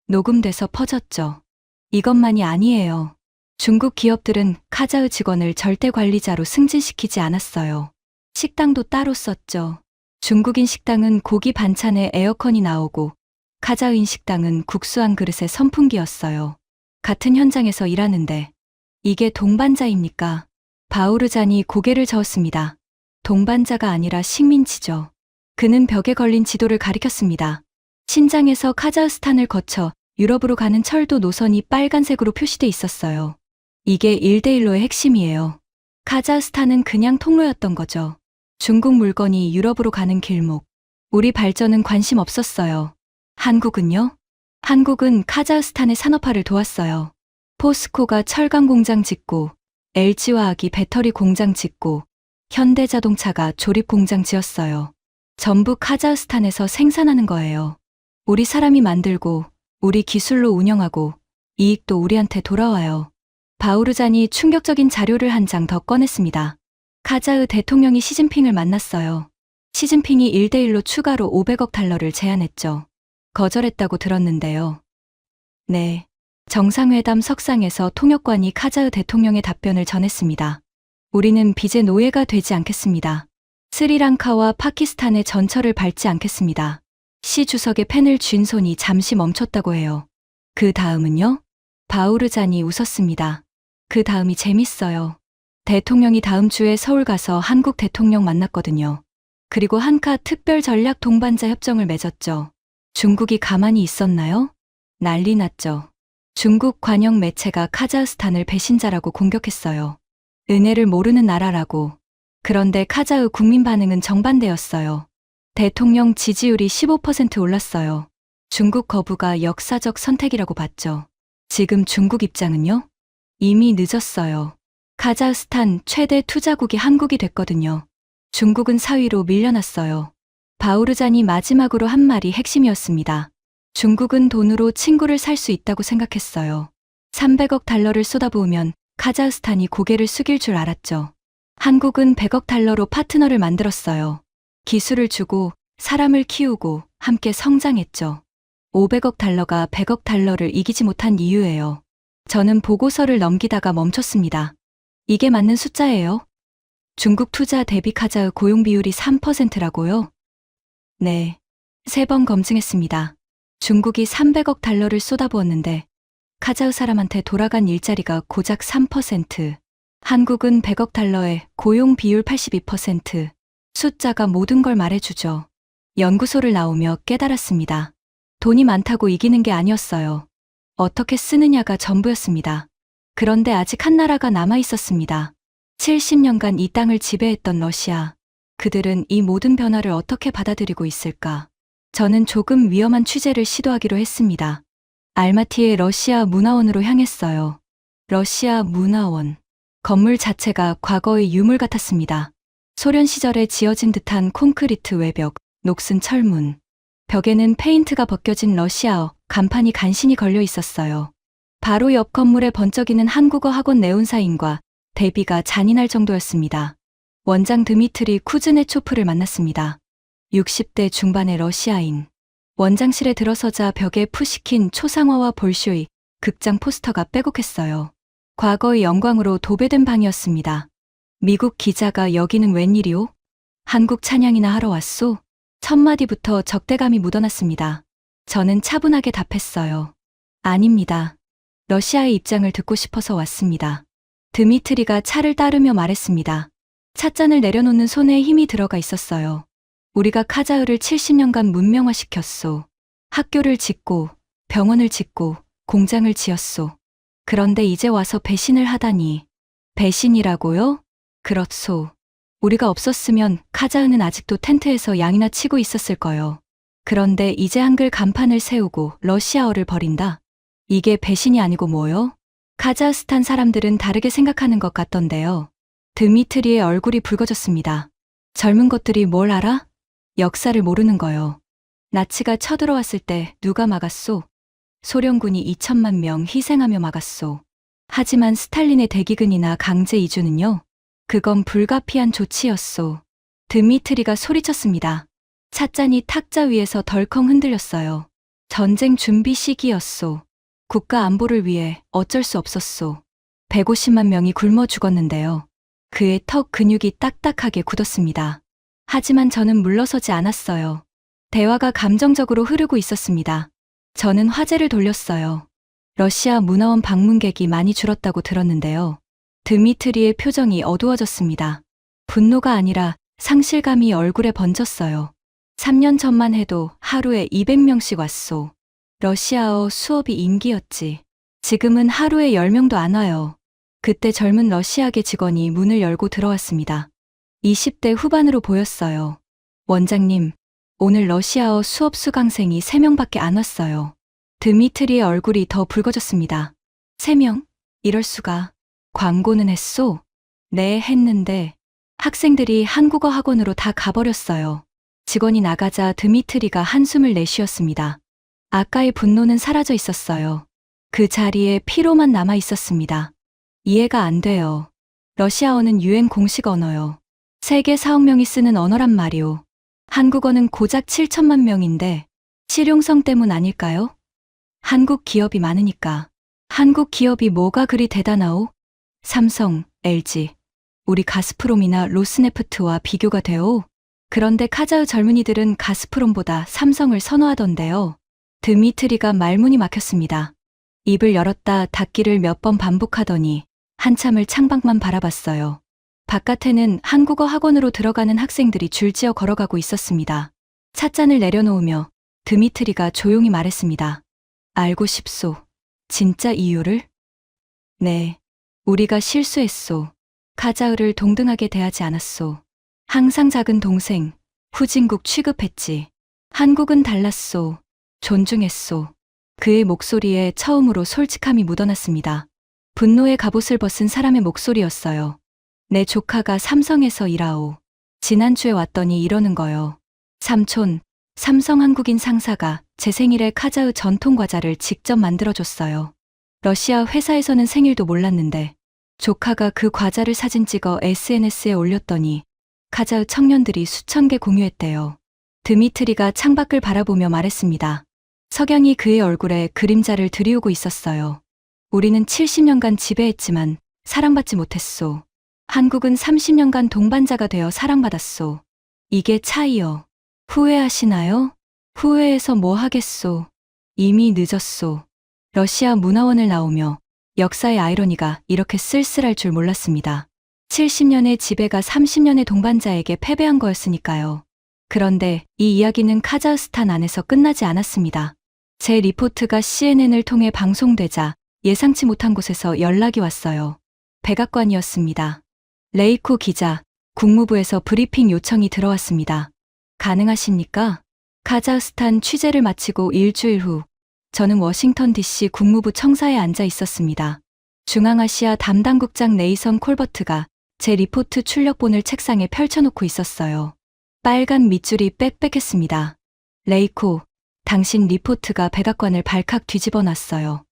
녹음돼서 퍼졌죠. 이것만이 아니에요. 중국 기업들은 카자흐 직원을 절대 관리자로 승진시키지 않았어요. 식당도 따로 썼죠. 중국인 식당은 고기 반찬에 에어컨이 나오고 카자흐인 식당은 국수 한 그릇에 선풍기였어요. 같은 현장에서 일하는데 이게 동반자입니까? 바우르잔이 고개를 저었습니다. 동반자가 아니라 식민지죠. 그는 벽에 걸린 지도를 가리켰습니다. 신장에서 카자흐스탄을 거쳐 유럽으로 가는 철도 노선이 빨간색으로 표시돼 있었어요. 이게 1대1로의 핵심이에요. 카자흐스탄은 그냥 통로였던 거죠. 중국 물건이 유럽으로 가는 길목. 우리 발전은 관심 없었어요. 한국은요? 한국은 카자흐스탄의 산업화를 도왔어요. 포스코가 철강 공장 짓고 LG화학이 배터리 공장 짓고 현대자동차가 조립 공장 지었어요. 전부 카자흐스탄에서 생산하는 거예요. 우리 사람이 만들고 우리 기술로 운영하고 이익도 우리한테 돌아와요. 바우르잔이 충격적인 자료를 한 장 더 꺼냈습니다. 카자흐 대통령이 시진핑을 만났어요. 시진핑이 1대1로 추가로 500억 달러를 제안했죠. 거절했다고 들었는데요. 네. 정상회담 석상에서 통역관이 카자흐 대통령의 답변을 전했습니다. 우리는 빚의 노예가 되지 않겠습니다. 스리랑카와 파키스탄의 전철을 밟지 않겠습니다. 시 주석의 펜을 쥔 손이 잠시 멈췄다고 해요. 그 다음은요? 바우르잔이 웃었습니다. 그 다음이 재밌어요. 대통령이 다음 주에 서울 가서 한국 대통령 만났거든요. 그리고 한카 특별 전략 동반자 협정을 맺었죠. 중국이 가만히 있었나요? 난리 났죠. 중국 관영 매체가 카자흐스탄을 배신자라고 공격했어요. 은혜를 모르는 나라라고. 그런데 카자흐 국민 반응은 정반대였어요. 대통령 지지율이 15% 올랐어요. 중국 거부가 역사적 선택이라고 봤죠. 지금 중국 입장은요? 이미 늦었어요. 카자흐스탄 최대 투자국이 한국이 됐거든요. 중국은 4위로 밀려났어요. 바우르잔이 마지막으로 한 말이 핵심이었습니다. 중국은 돈으로 친구를 살 수 있다고 생각했어요. 300억 달러를 쏟아부으면 카자흐스탄이 고개를 숙일 줄 알았죠. 한국은 100억 달러로 파트너를 만들었어요. 기술을 주고 사람을 키우고 함께 성장했죠. 500억 달러가 100억 달러를 이기지 못한 이유예요. 저는 보고서를 넘기다가 멈췄습니다. 이게 맞는 숫자예요? 중국 투자 대비 카자흐 고용 비율이 3%라고요? 네. 3번 검증했습니다. 중국이 300억 달러를 쏟아부었는데 카자흐 사람한테 돌아간 일자리가 고작 3%. 한국은 100억 달러에 고용 비율 82%. 숫자가 모든 걸 말해주죠. 연구소를 나오며 깨달았습니다. 돈이 많다고 이기는 게 아니었어요. 어떻게 쓰느냐가 전부였습니다. 그런데 아직 한 나라가 남아 있었습니다. 70년간 이 땅을 지배했던 러시아. 그들은 이 모든 변화를 어떻게 받아들이고 있을까? 저는 조금 위험한 취재를 시도하기로 했습니다. 알마티의 러시아 문화원으로 향했어요. 러시아 문화원. 건물 자체가 과거의 유물 같았습니다. 소련 시절에 지어진 듯한 콘크리트 외벽, 녹슨 철문. 벽에는 페인트가 벗겨진 러시아어 간판이 간신히 걸려 있었어요. 바로 옆 건물에 번쩍이는 한국어 학원 네온사인과 대비가 잔인할 정도였습니다. 원장 드미트리 쿠즈네초프를 만났습니다. 60대 중반의 러시아인. 원장실에 들어서자 벽에 푸시킨 초상화와 볼쇼이, 극장 포스터가 빼곡했어요. 과거의 영광으로 도배된 방이었습니다. 미국 기자가 여기는 웬일이오? 한국 찬양이나 하러 왔소? 첫 마디부터 적대감이 묻어났습니다. 저는 차분하게 답했어요. 아닙니다. 러시아의 입장을 듣고 싶어서 왔습니다. 드미트리가 차를 따르며 말했습니다. 찻잔을 내려놓는 손에 힘이 들어가 있었어요. 우리가 카자흐를 70년간 문명화시켰소. 학교를 짓고, 병원을 짓고, 공장을 지었소. 그런데 이제 와서 배신을 하다니. 배신이라고요? 그렇소. 우리가 없었으면 카자흐는 아직도 텐트에서 양이나 치고 있었을 거요. 그런데 이제 한글 간판을 세우고 러시아어를 버린다? 이게 배신이 아니고 뭐요? 카자흐스탄 사람들은 다르게 생각하는 것 같던데요. 드미트리의 얼굴이 붉어졌습니다. 젊은 것들이 뭘 알아? 역사를 모르는 거요. 나치가 쳐들어왔을 때 누가 막았소? 소련군이 2천만 명 희생하며 막았소. 하지만 스탈린의 대기근이나 강제 이주는요? 그건 불가피한 조치였소. 드미트리가 소리쳤습니다. 찻잔이 탁자 위에서 덜컹 흔들렸어요. 전쟁 준비 시기였소. 국가 안보를 위해 어쩔 수 없었소. 150만 명이 굶어 죽었는데요. 그의 턱 근육이 딱딱하게 굳었습니다. 하지만 저는 물러서지 않았어요. 대화가 감정적으로 흐르고 있었습니다. 저는 화제를 돌렸어요. 러시아 문화원 방문객이 많이 줄었다고 들었는데요. 드미트리의 표정이 어두워졌습니다. 분노가 아니라 상실감이 얼굴에 번졌어요. 3년 전만 해도 하루에 200명씩 왔소. 러시아어 수업이 인기였지. 지금은 하루에 10명도 안 와요. 그때 젊은 러시아계 직원이 문을 열고 들어왔습니다. 20대 후반으로 보였어요. 원장님, 오늘 러시아어 수업 수강생이 3명밖에 안 왔어요. 드미트리의 얼굴이 더 붉어졌습니다. 3명? 이럴 수가. 광고는 했소? 네, 했는데 학생들이 한국어 학원으로 다 가버렸어요. 직원이 나가자 드미트리가 한숨을 내쉬었습니다. 아까의 분노는 사라져 있었어요. 그 자리에 피로만 남아 있었습니다. 이해가 안 돼요. 러시아어는 유엔 공식 언어요. 세계 4억 명이 쓰는 언어란 말이오. 한국어는 고작 7천만 명인데 실용성 때문 아닐까요? 한국 기업이 많으니까. 한국 기업이 뭐가 그리 대단하오? 삼성, LG, 우리 가스프롬이나 로스네프트와 비교가 돼오. 그런데 카자흐 젊은이들은 가스프롬보다 삼성을 선호하던데요. 드미트리가 말문이 막혔습니다. 입을 열었다 닫기를 몇 번 반복하더니 한참을 창밖만 바라봤어요. 바깥에는 한국어 학원으로 들어가는 학생들이 줄지어 걸어가고 있었습니다. 찻잔을 내려놓으며 드미트리가 조용히 말했습니다. 알고 싶소. 진짜 이유를? 네. 우리가 실수했소. 카자흐를 동등하게 대하지 않았소. 항상 작은 동생, 후진국 취급했지. 한국은 달랐소. 존중했소. 그의 목소리에 처음으로 솔직함이 묻어났습니다. 분노의 갑옷을 벗은 사람의 목소리였어요. 내 조카가 삼성에서 일하오. 지난주에 왔더니 이러는 거요. 삼촌, 삼성 한국인 상사가 제 생일에 카자흐 전통 과자를 직접 만들어줬어요. 러시아 회사에서는 생일도 몰랐는데 조카가 그 과자를 사진 찍어 SNS에 올렸더니 카자흐 청년들이 수천 개 공유했대요. 드미트리가 창밖을 바라보며 말했습니다. 석양이 그의 얼굴에 그림자를 들이우고 있었어요. 우리는 70년간 지배했지만 사랑받지 못했소. 한국은 30년간 동반자가 되어 사랑받았소. 이게 차이요. 후회하시나요? 후회해서 뭐 하겠소. 이미 늦었소. 러시아 문화원을 나오며 역사의 아이러니가 이렇게 쓸쓸할 줄 몰랐습니다. 70년의 지배가 30년의 동반자에게 패배한 거였으니까요. 그런데 이 이야기는 카자흐스탄 안에서 끝나지 않았습니다. 제 리포트가 CNN을 통해 방송되자 예상치 못한 곳에서 연락이 왔어요. 백악관이었습니다. 레이코 기자, 국무부에서 브리핑 요청이 들어왔습니다. 가능하십니까? 카자흐스탄 취재를 마치고 일주일 후 저는 워싱턴 DC 국무부 청사에 앉아 있었습니다. 중앙아시아 담당국장 네이선 콜버트가 제 리포트 출력본을 책상에 펼쳐놓고 있었어요. 빨간 밑줄이 빽빽했습니다. 레이코, 당신 리포트가 백악관을 발칵 뒤집어 놨어요.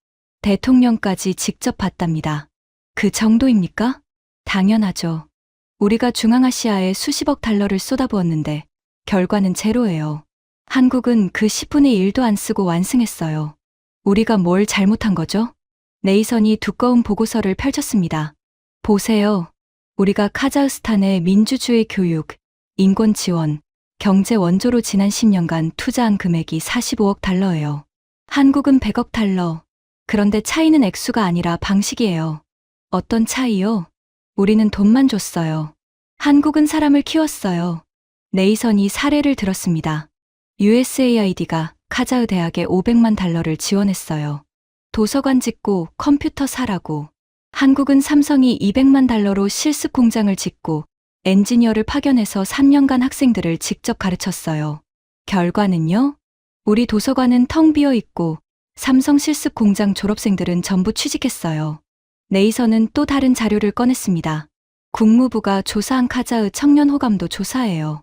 대통령까지 직접 봤답니다. 그 정도입니까? 당연하죠. 우리가 중앙아시아에 수십억 달러를 쏟아부었는데 결과는 제로예요. 한국은 그 10분의 1도 안 쓰고 완승했어요. 우리가 뭘 잘못한 거죠? 네이선이 두꺼운 보고서를 펼쳤습니다. 보세요. 우리가 카자흐스탄의 민주주의 교육, 인권 지원, 경제 원조로 지난 10년간 투자한 금액이 45억 달러예요. 한국은 100억 달러. 그런데 차이는 액수가 아니라 방식이에요. 어떤 차이요? 우리는 돈만 줬어요. 한국은 사람을 키웠어요. 네이선이 사례를 들었습니다. USAID가 카자흐 대학에 500만 달러를 지원했어요. 도서관 짓고 컴퓨터 사라고. 한국은 삼성이 200만 달러로 실습 공장을 짓고 엔지니어를 파견해서 3년간 학생들을 직접 가르쳤어요. 결과는요? 우리 도서관은 텅 비어 있고 삼성 실습 공장 졸업생들은 전부 취직했어요. 네이선은 또 다른 자료를 꺼냈습니다. 국무부가 조사한 카자흐 청년 호감도 조사예요.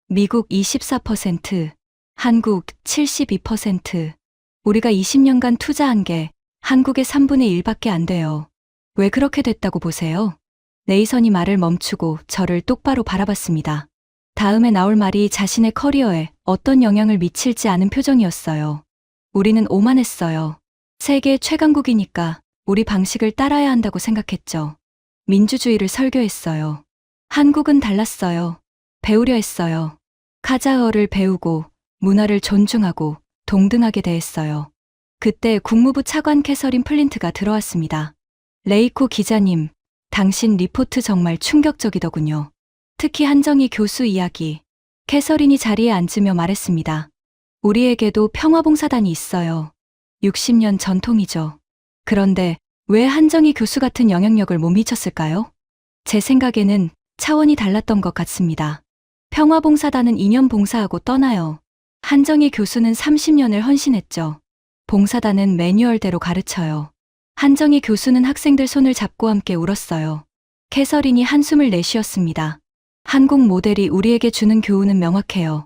미국 24%, 한국 72%. 우리가 20년간 투자한 게 한국의 3분의 1밖에 안 돼요. 왜 그렇게 됐다고 보세요? 네이선이 말을 멈추고 저를 똑바로 바라봤습니다. 다음에 나올 말이 자신의 커리어에 어떤 영향을 미칠지 아는 표정이었어요. 우리는 오만했어요. 세계 최강국이니까 우리 방식을 따라야 한다고 생각했죠. 민주주의를 설교했어요. 한국은 달랐어요. 배우려 했어요. 카자흐어를 배우고 문화를 존중하고 동등하게 대했어요. 그때 국무부 차관 캐서린 플린트가 들어왔습니다. 레이코 기자님, 당신 리포트 정말 충격적이더군요. 특히 한정희 교수 이야기. 캐서린이 자리에 앉으며 말했습니다. 우리에게도 평화봉사단이 있어요. 60년 전통이죠. 그런데 왜 한정희 교수 같은 영향력을 못 미쳤을까요? 제 생각에는 차원이 달랐던 것 같습니다. 평화봉사단은 2년 봉사하고 떠나요. 한정희 교수는 30년을 헌신했죠. 봉사단은 매뉴얼대로 가르쳐요. 한정희 교수는 학생들 손을 잡고 함께 울었어요. 캐서린이 한숨을 내쉬었습니다. 한국 모델이 우리에게 주는 교훈은 명확해요.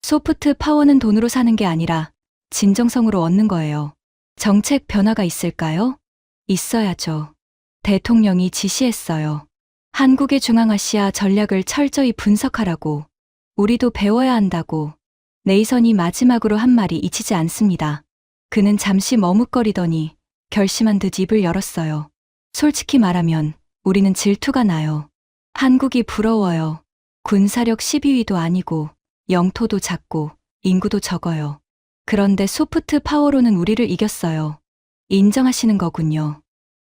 소프트 파워는 돈으로 사는 게 아니라 진정성으로 얻는 거예요. 정책 변화가 있을까요? 있어야죠. 대통령이 지시했어요. 한국의 중앙아시아 전략을 철저히 분석하라고. 우리도 배워야 한다고. 네이선이 마지막으로 한 말이 잊히지 않습니다. 그는 잠시 머뭇거리더니 결심한 듯 입을 열었어요. 솔직히 말하면 우리는 질투가 나요. 한국이 부러워요. 군사력 12위도 아니고 영토도 작고 인구도 적어요. 그런데 소프트 파워로는 우리를 이겼어요. 인정하시는 거군요.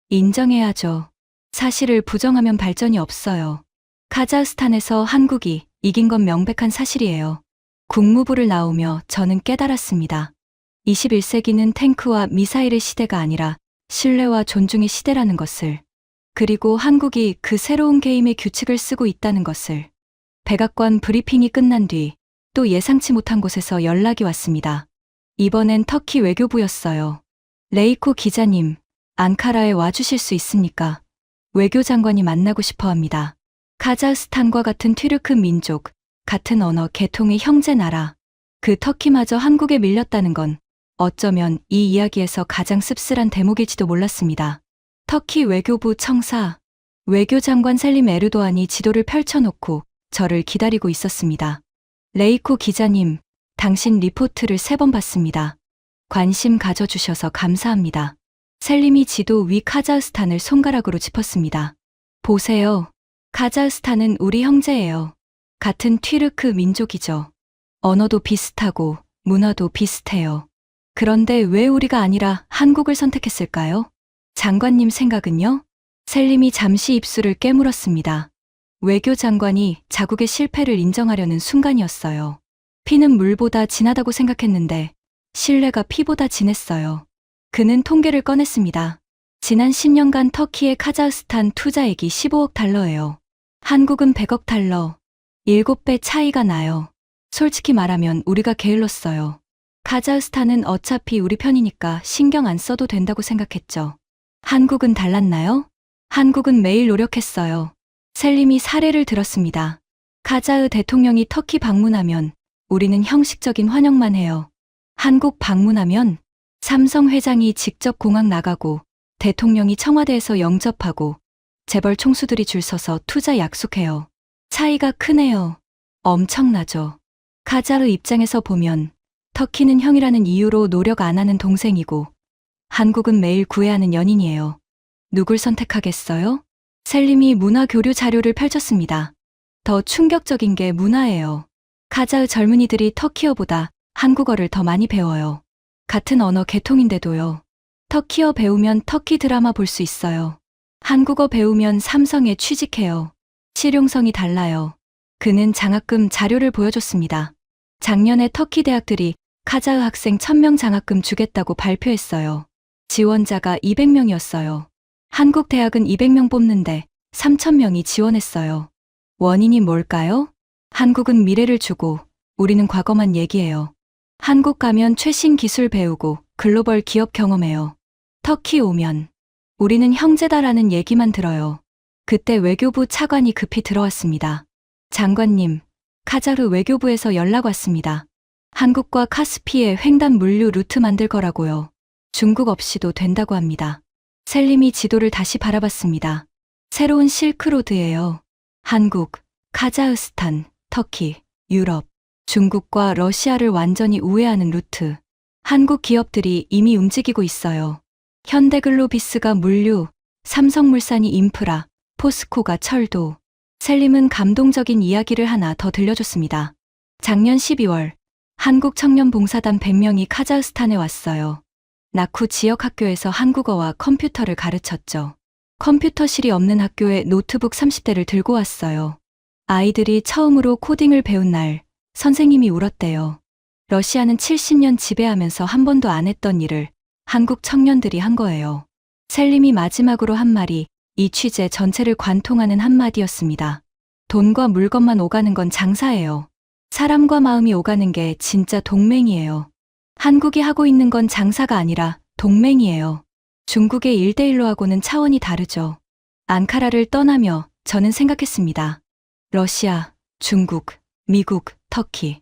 인정해야죠. 사실을 부정하면 발전이 없어요. 카자흐스탄에서 한국이 이긴 건 명백한 사실이에요. 국무부를 나오며 저는 깨달았습니다. 21세기는 탱크와 미사일의 시대가 아니라 신뢰와 존중의 시대라는 것을. 그리고 한국이 그 새로운 게임의 규칙을 쓰고 있다는 것을. 백악관 브리핑이 끝난 뒤 또 예상치 못한 곳에서 연락이 왔습니다. 이번엔 터키 외교부였어요. 레이코 기자님, 앙카라에 와주실 수 있습니까? 외교장관이 만나고 싶어 합니다. 카자흐스탄과 같은 튀르크 민족, 같은 언어, 계통의 형제 나라. 그 터키마저 한국에 밀렸다는 건 어쩌면 이 이야기에서 가장 씁쓸한 대목일지도 몰랐습니다. 터키 외교부 청사, 외교장관 셀림 에르도안이 지도를 펼쳐놓고 저를 기다리고 있었습니다. 레이코 기자님, 당신 리포트를 3번 봤습니다. 관심 가져주셔서 감사합니다. 셀림이 지도 위 카자흐스탄을 손가락으로 짚었습니다. 보세요. 카자흐스탄은 우리 형제예요. 같은 튀르크 민족이죠. 언어도 비슷하고 문화도 비슷해요. 그런데 왜 우리가 아니라 한국을 선택했을까요? 장관님 생각은요? 셀림이 잠시 입술을 깨물었습니다. 외교장관이 자국의 실패를 인정하려는 순간이었어요. 피는 물보다 진하다고 생각했는데 신뢰가 피보다 진했어요. 그는 통계를 꺼냈습니다. 지난 10년간 터키의 카자흐스탄 투자액이 15억 달러예요. 한국은 100억 달러. 7배 차이가 나요. 솔직히 말하면 우리가 게을렀어요. 카자흐스탄은 어차피 우리 편이니까 신경 안 써도 된다고 생각했죠. 한국은 달랐나요? 한국은 매일 노력했어요. 셀림이 사례를 들었습니다. 카자흐 대통령이 터키 방문하면 우리는 형식적인 환영만 해요. 한국 방문하면 삼성 회장이 직접 공항 나가고 대통령이 청와대에서 영접하고 재벌 총수들이 줄 서서 투자 약속해요. 차이가 크네요. 엄청나죠. 카자흐 입장에서 보면 터키는 형이라는 이유로 노력 안 하는 동생이고 한국은 매일 구애하는 연인이에요. 누굴 선택하겠어요? 셀림이 문화 교류 자료를 펼쳤습니다. 더 충격적인 게 문화예요. 카자흐 젊은이들이 터키어보다 한국어를 더 많이 배워요. 같은 언어 계통인데도요. 터키어 배우면 터키 드라마 볼 수 있어요. 한국어 배우면 삼성에 취직해요. 실용성이 달라요. 그는 장학금 자료를 보여줬습니다. 작년에 터키 대학들이 카자흐 학생 1000명 장학금 주겠다고 발표했어요. 지원자가 200명이었어요. 한국 대학은 200명 뽑는데 3000명이 지원했어요. 원인이 뭘까요? 한국은 미래를 주고 우리는 과거만 얘기해요. 한국 가면 최신 기술 배우고 글로벌 기업 경험해요. 터키 오면 우리는 형제다라는 얘기만 들어요. 그때 외교부 차관이 급히 들어왔습니다. 장관님, 카자흐 외교부에서 연락 왔습니다. 한국과 카스피의 횡단 물류 루트 만들 거라고요. 중국 없이도 된다고 합니다. 셀림이 지도를 다시 바라봤습니다. 새로운 실크로드예요. 한국, 카자흐스탄, 터키, 유럽, 중국과 러시아를 완전히 우회하는 루트. 한국 기업들이 이미 움직이고 있어요. 현대글로비스가 물류, 삼성물산이 인프라, 포스코가 철도. 셀림은 감동적인 이야기를 하나 더 들려줬습니다. 작년 12월 한국 청년봉사단 100명이 카자흐스탄에 왔어요. 나쿠 지역 학교에서 한국어와 컴퓨터를 가르쳤죠. 컴퓨터실이 없는 학교에 노트북 30대를 들고 왔어요. 아이들이 처음으로 코딩을 배운 날 선생님이 울었대요. 러시아는 70년 지배하면서 한 번도 안 했던 일을 한국 청년들이 한 거예요. 셀림이 마지막으로 한 말이 이 취재 전체를 관통하는 한마디였습니다. 돈과 물건만 오가는 건 장사예요. 사람과 마음이 오가는 게 진짜 동맹이에요. 한국이 하고 있는 건 장사가 아니라 동맹이에요. 중국의 1대1로하고는 차원이 다르죠. 앙카라를 떠나며 저는 생각했습니다. 러시아, 중국, 미국, 터키.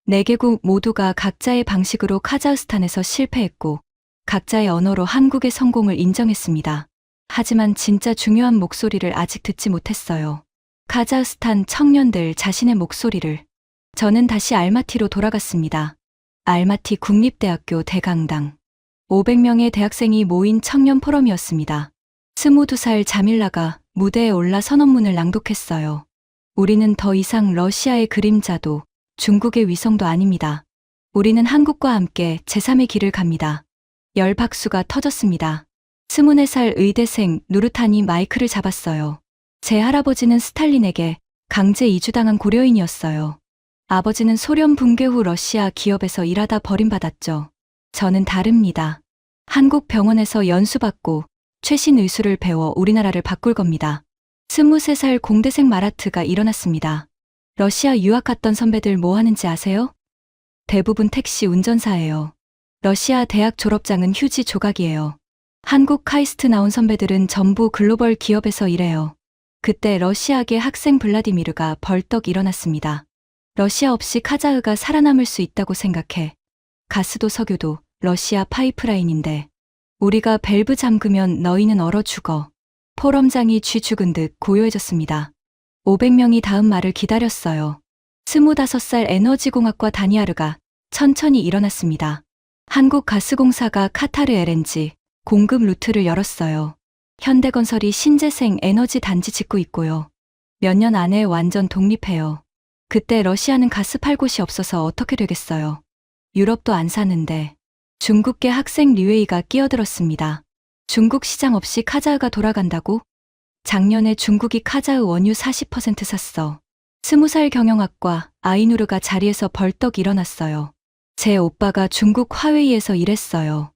4개국 모두가 각자의 방식으로 카자흐스탄에서 실패했고 각자의 언어로 한국의 성공을 인정했습니다. 하지만 진짜 중요한 목소리를 아직 듣지 못했어요. 카자흐스탄 청년들 자신의 목소리를. 저는 다시 알마티로 돌아갔습니다. 알마티 국립대학교 대강당. 500명의 대학생이 모인 청년 포럼이었습니다. 22살 자밀라가 무대에 올라 선언문을 낭독했어요. 우리는 더 이상 러시아의 그림자도 중국의 위성도 아닙니다. 우리는 한국과 함께 제3의 길을 갑니다. 열박수가 터졌습니다. 24살 의대생 누르탄이 마이크를 잡았어요. 제 할아버지는 스탈린에게 강제 이주당한 고려인이었어요. 아버지는 소련 붕괴 후 러시아 기업에서 일하다 버림받았죠. 저는 다릅니다. 한국 병원에서 연수받고 최신 의술을 배워 우리나라를 바꿀 겁니다. 23살 공대생 마라트가 일어났습니다. 러시아 유학 갔던 선배들 뭐 하는지 아세요? 대부분 택시 운전사예요. 러시아 대학 졸업장은 휴지 조각이에요. 한국 카이스트 나온 선배들은 전부 글로벌 기업에서 일해요. 그때 러시아계 학생 블라디미르가 벌떡 일어났습니다. 러시아 없이 카자흐가 살아남을 수 있다고 생각해. 가스도 석유도 러시아 파이프라인인데 우리가 밸브 잠그면 너희는 얼어 죽어. 포럼장이 쥐 죽은 듯 고요해졌습니다. 500명이 다음 말을 기다렸어요. 25살 에너지공학과 다니아르가 천천히 일어났습니다. 한국가스공사가 카타르 LNG 공급 루트를 열었어요. 현대건설이 신재생 에너지 단지 짓고 있고요. 몇 년 안에 완전 독립해요. 그때 러시아는 가스 팔 곳이 없어서 어떻게 되겠어요. 유럽도 안 사는데 중국계 학생 류웨이가 끼어들었습니다. 중국 시장 없이 카자흐가 돌아간다고? 작년에 중국이 카자흐 원유 40% 샀어. 20살 경영학과 아이누르가 자리에서 벌떡 일어났어요. 제 오빠가 중국 화웨이에서 일했어요.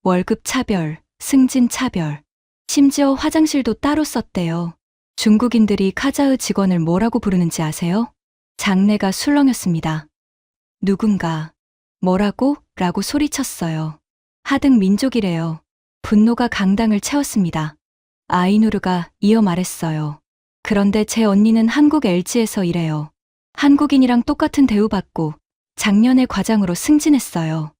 월급 차별, 승진 차별, 심지어 화장실도 따로 썼대요. 중국인들이 카자흐 직원을 뭐라고 부르는지 아세요? 장내가 술렁였습니다. 누군가 뭐라고? 라고 소리쳤어요. 하등 민족이래요. 분노가 강당을 채웠습니다. 아이누르가 이어 말했어요. 그런데 제 언니는 한국 LG에서 일해요. 한국인이랑 똑같은 대우받고 작년에 과장으로 승진했어요.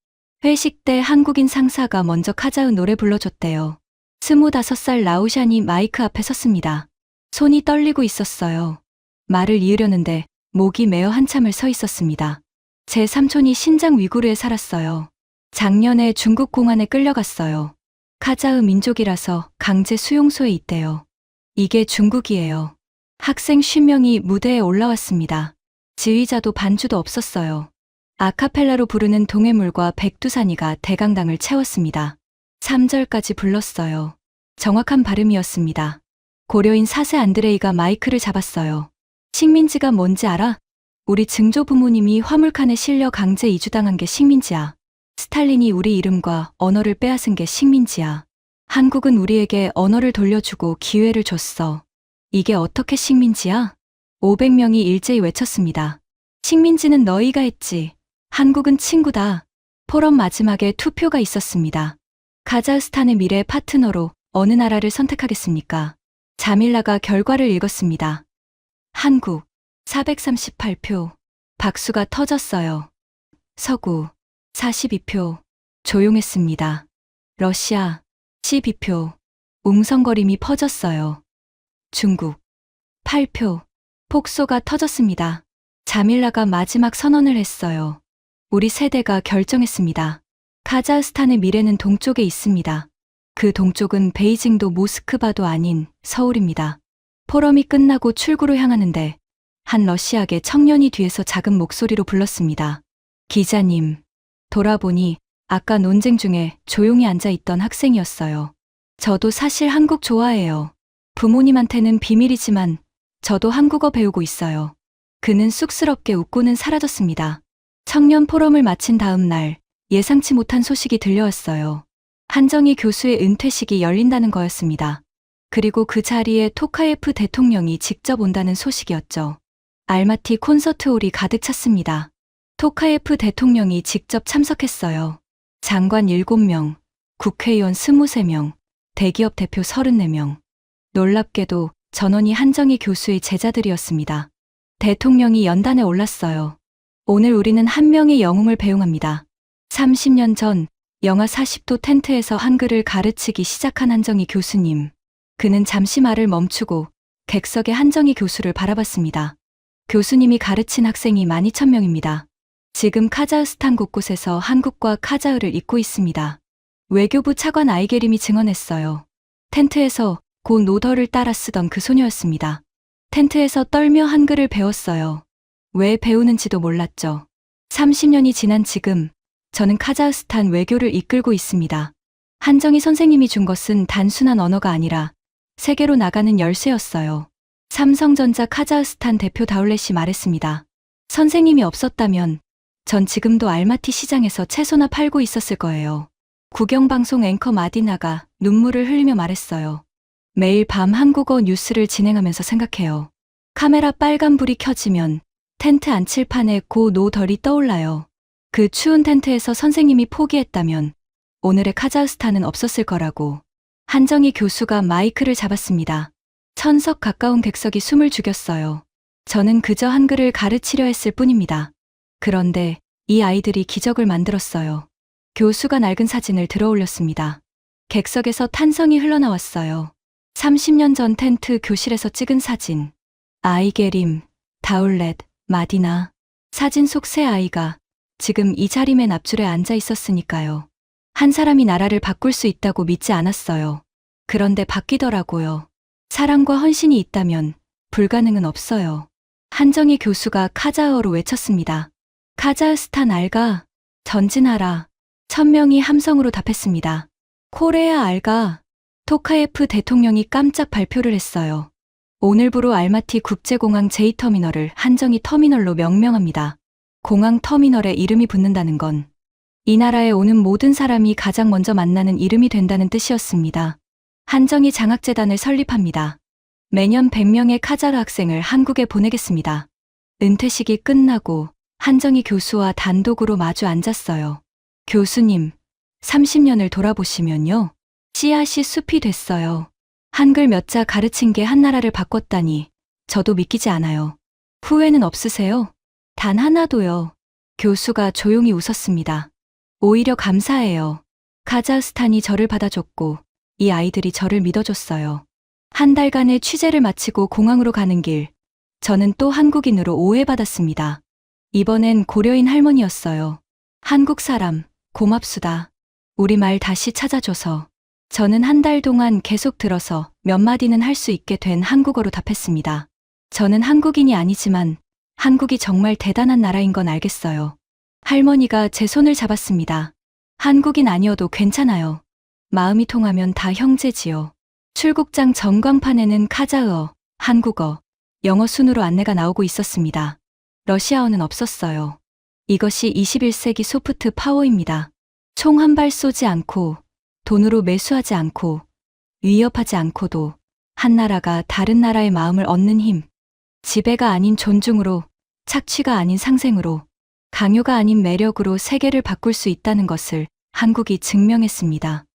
회식 때 한국인 상사가 먼저 카자흐 노래 불러줬대요. 25살 라우샨이 마이크 앞에 섰습니다. 손이 떨리고 있었어요. 말을 이으려는데 목이 메어 한참을 서 있었습니다. 제 삼촌이 신장 위구르에 살았어요. 작년에 중국 공안에 끌려갔어요. 카자흐 민족이라서 강제 수용소에 있대요. 이게 중국이에요. 학생 50명이 무대에 올라왔습니다. 지휘자도 반주도 없었어요. 아카펠라로 부르는 동해물과 백두산이가 대강당을 채웠습니다. 3절까지 불렀어요. 정확한 발음이었습니다. 고려인 4세 안드레이가 마이크를 잡았어요. 식민지가 뭔지 알아? 우리 증조 부모님이 화물칸에 실려 강제 이주당한 게 식민지야. 스탈린이 우리 이름과 언어를 빼앗은 게 식민지야. 한국은 우리에게 언어를 돌려주고 기회를 줬어. 이게 어떻게 식민지야? 500명이 일제히 외쳤습니다. 식민지는 너희가 했지. 한국은 친구다. 포럼 마지막에 투표가 있었습니다. 카자흐스탄의 미래 파트너로 어느 나라를 선택하겠습니까? 자밀라가 결과를 읽었습니다. 한국 438표. 박수가 터졌어요. 서구 42표. 조용했습니다. 러시아 12표. 웅성거림이 퍼졌어요. 중국 8표. 폭소가 터졌습니다. 자밀라가 마지막 선언을 했어요. 우리 세대가 결정했습니다. 카자흐스탄의 미래는 동쪽에 있습니다. 그 동쪽은 베이징도 모스크바도 아닌 서울입니다. 포럼이 끝나고 출구로 향하는데 한 러시아계 청년이 뒤에서 작은 목소리로 불렀습니다. 기자님. 돌아보니 아까 논쟁 중에 조용히 앉아있던 학생이었어요. 저도 사실 한국 좋아해요. 부모님한테는 비밀이지만 저도 한국어 배우고 있어요. 그는 쑥스럽게 웃고는 사라졌습니다. 청년 포럼을 마친 다음 날 예상치 못한 소식이 들려왔어요. 한정희 교수의 은퇴식이 열린다는 거였습니다. 그리고 그 자리에 토카예프 대통령이 직접 온다는 소식이었죠. 알마티 콘서트홀이 가득 찼습니다. 토카예프 대통령이 직접 참석했어요. 장관 7명, 국회의원 23명, 대기업 대표 34명. 놀랍게도 전원이 한정희 교수의 제자들이었습니다. 대통령이 연단에 올랐어요. 오늘 우리는 한 명의 영웅을 배웅합니다. 30년 전 영하 40도 텐트에서 한글을 가르치기 시작한 한정희 교수님. 그는 잠시 말을 멈추고 객석의 한정희 교수를 바라봤습니다. 교수님이 가르친 학생이 12,000명입니다. 지금 카자흐스탄 곳곳에서 한국과 카자흐를 잇고 있습니다. 외교부 차관 아이게림이 증언했어요. 텐트에서 고 노더를 따라 쓰던 그 소녀였습니다. 텐트에서 떨며 한글을 배웠어요. 왜 배우는지도 몰랐죠. 30년이 지난 지금 저는 카자흐스탄 외교를 이끌고 있습니다. 한정희 선생님이 준 것은 단순한 언어가 아니라 세계로 나가는 열쇠였어요. 삼성전자 카자흐스탄 대표 다울렛이 말했습니다. 선생님이 없었다면 전 지금도 알마티 시장에서 채소나 팔고 있었을 거예요. 국영방송 앵커 마디나가 눈물을 흘리며 말했어요. 매일 밤 한국어 뉴스를 진행하면서 생각해요. 카메라 빨간불이 켜지면 텐트 안칠판에 고 노덜이 떠올라요. 그 추운 텐트에서 선생님이 포기했다면 오늘의 카자흐스탄은 없었을 거라고. 한정희 교수가 마이크를 잡았습니다. 1000석 가까운 객석이 숨을 죽였어요. 저는 그저 한글을 가르치려 했을 뿐입니다. 그런데 이 아이들이 기적을 만들었어요. 교수가 낡은 사진을 들어올렸습니다. 객석에서 탄성이 흘러나왔어요. 30년 전 텐트 교실에서 찍은 사진. 아이게림, 다울렛, 마디나. 사진 속 세 아이가 지금 이 자리 맨 앞줄에 앉아 있었으니까요. 한 사람이 나라를 바꿀 수 있다고 믿지 않았어요. 그런데 바뀌더라고요. 사랑과 헌신이 있다면 불가능은 없어요. 한정희 교수가 카자흐어로 외쳤습니다. 카자흐스탄 알가, 전진하라. 1000명이 함성으로 답했습니다. 코레아 알가, 토카예프 대통령이 깜짝 발표를 했어요. 오늘부로 알마티 국제공항 J터미널을 한정희 터미널로 명명합니다. 공항 터미널에 이름이 붙는다는 건 이 나라에 오는 모든 사람이 가장 먼저 만나는 이름이 된다는 뜻이었습니다. 한정희 장학재단을 설립합니다. 매년 100명의 카자흐 학생을 한국에 보내겠습니다. 은퇴식이 끝나고 한정희 교수와 단독으로 마주 앉았어요. 교수님, 30년을 돌아보시면요. 씨앗이 숲이 됐어요. 한글 몇 자 가르친 게 한 나라를 바꿨다니 저도 믿기지 않아요. 후회는 없으세요? 단 하나도요. 교수가 조용히 웃었습니다. 오히려 감사해요. 카자흐스탄이 저를 받아줬고 이 아이들이 저를 믿어줬어요. 한 달간의 취재를 마치고 공항으로 가는 길, 저는 또 한국인으로 오해받았습니다. 이번엔 고려인 할머니였어요. 한국 사람, 고맙수다. 우리 말 다시 찾아줘서. 저는 한 달 동안 계속 들어서 몇 마디는 할 수 있게 된 한국어로 답했습니다. 저는 한국인이 아니지만 한국이 정말 대단한 나라인 건 알겠어요. 할머니가 제 손을 잡았습니다. 한국인 아니어도 괜찮아요. 마음이 통하면 다 형제지요. 출국장 전광판에는 카자흐어, 한국어, 영어 순으로 안내가 나오고 있었습니다. 러시아어는 없었어요. 이것이 21세기 소프트 파워입니다. 총 한 발 쏘지 않고, 돈으로 매수하지 않고, 위협하지 않고도 한 나라가 다른 나라의 마음을 얻는 힘. 지배가 아닌 존중으로, 착취가 아닌 상생으로, 강요가 아닌 매력으로 세계를 바꿀 수 있다는 것을 한국이 증명했습니다.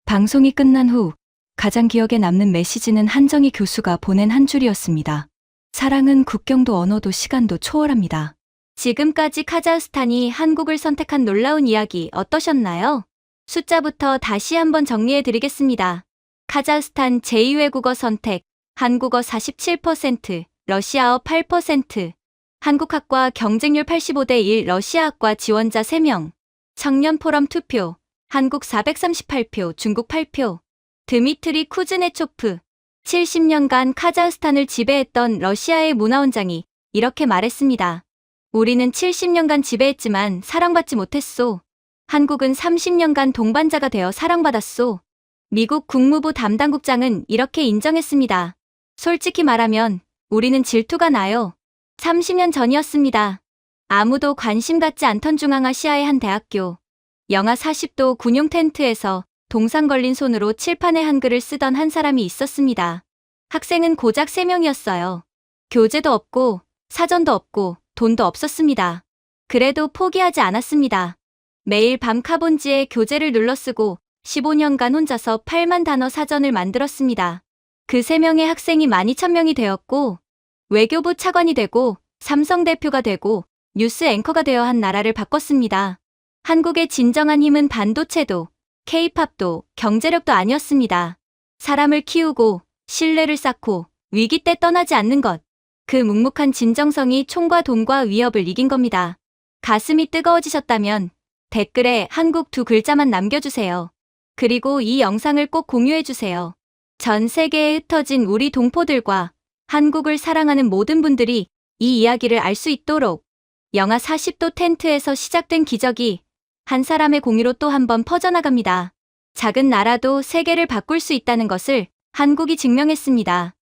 방송이 끝난 후 가장 기억에 남는 메시지는 한정희 교수가 보낸 한 줄이었습니다. 사랑은 국경도 언어도 시간도 초월합니다. 지금까지 카자흐스탄이 한국을 선택한 놀라운 이야기 어떠셨나요? 숫자부터 다시 한번 정리해 드리겠습니다. 카자흐스탄 제2외국어 선택, 한국어 47%, 러시아어 8%, 한국학과 경쟁률 85대 1, 러시아학과 지원자 3명, 청년포럼 투표, 한국 438표, 중국 8표, 드미트리 쿠즈네초프, 70년간 카자흐스탄을 지배했던 러시아의 문화원장이 이렇게 말했습니다. 우리는 70년간 지배했지만 사랑받지 못했소. 한국은 30년간 동반자가 되어 사랑받았소. 미국 국무부 담당국장은 이렇게 인정했습니다. 솔직히 말하면 우리는 질투가 나요. 30년 전이었습니다. 아무도 관심 갖지 않던 중앙아시아의 한 대학교. 영하 40도 군용 텐트에서 동상 걸린 손으로 칠판에 한글을 쓰던 한 사람이 있었습니다. 학생은 고작 3명이었어요. 교재도 없고 사전도 없고 돈도 없었습니다. 그래도 포기하지 않았습니다. 매일 밤 카본지에 교재를 눌러쓰고 15년간 혼자서 8만 단어 사전을 만들었습니다. 그 3명의 학생이 12,000명이 되었고 외교부 차관이 되고 삼성 대표가 되고 뉴스 앵커가 되어 한 나라를 바꿨습니다. 한국의 진정한 힘은 반도체도 K-팝도 경제력도 아니었습니다. 사람을 키우고 신뢰를 쌓고 위기 때 떠나지 않는 것. 그 묵묵한 진정성이 총과 돈과 위협을 이긴 겁니다. 가슴이 뜨거워지셨다면 댓글에 한국 2글자만 남겨주세요. 그리고 이 영상을 꼭 공유해주세요. 전 세계에 흩어진 우리 동포들과 한국을 사랑하는 모든 분들이 이 이야기를 알 수 있도록 영하 40도 텐트에서 시작된 기적이 한 사람의 공유로 또 한 번 퍼져나갑니다. 작은 나라도 세계를 바꿀 수 있다는 것을 한국이 증명했습니다.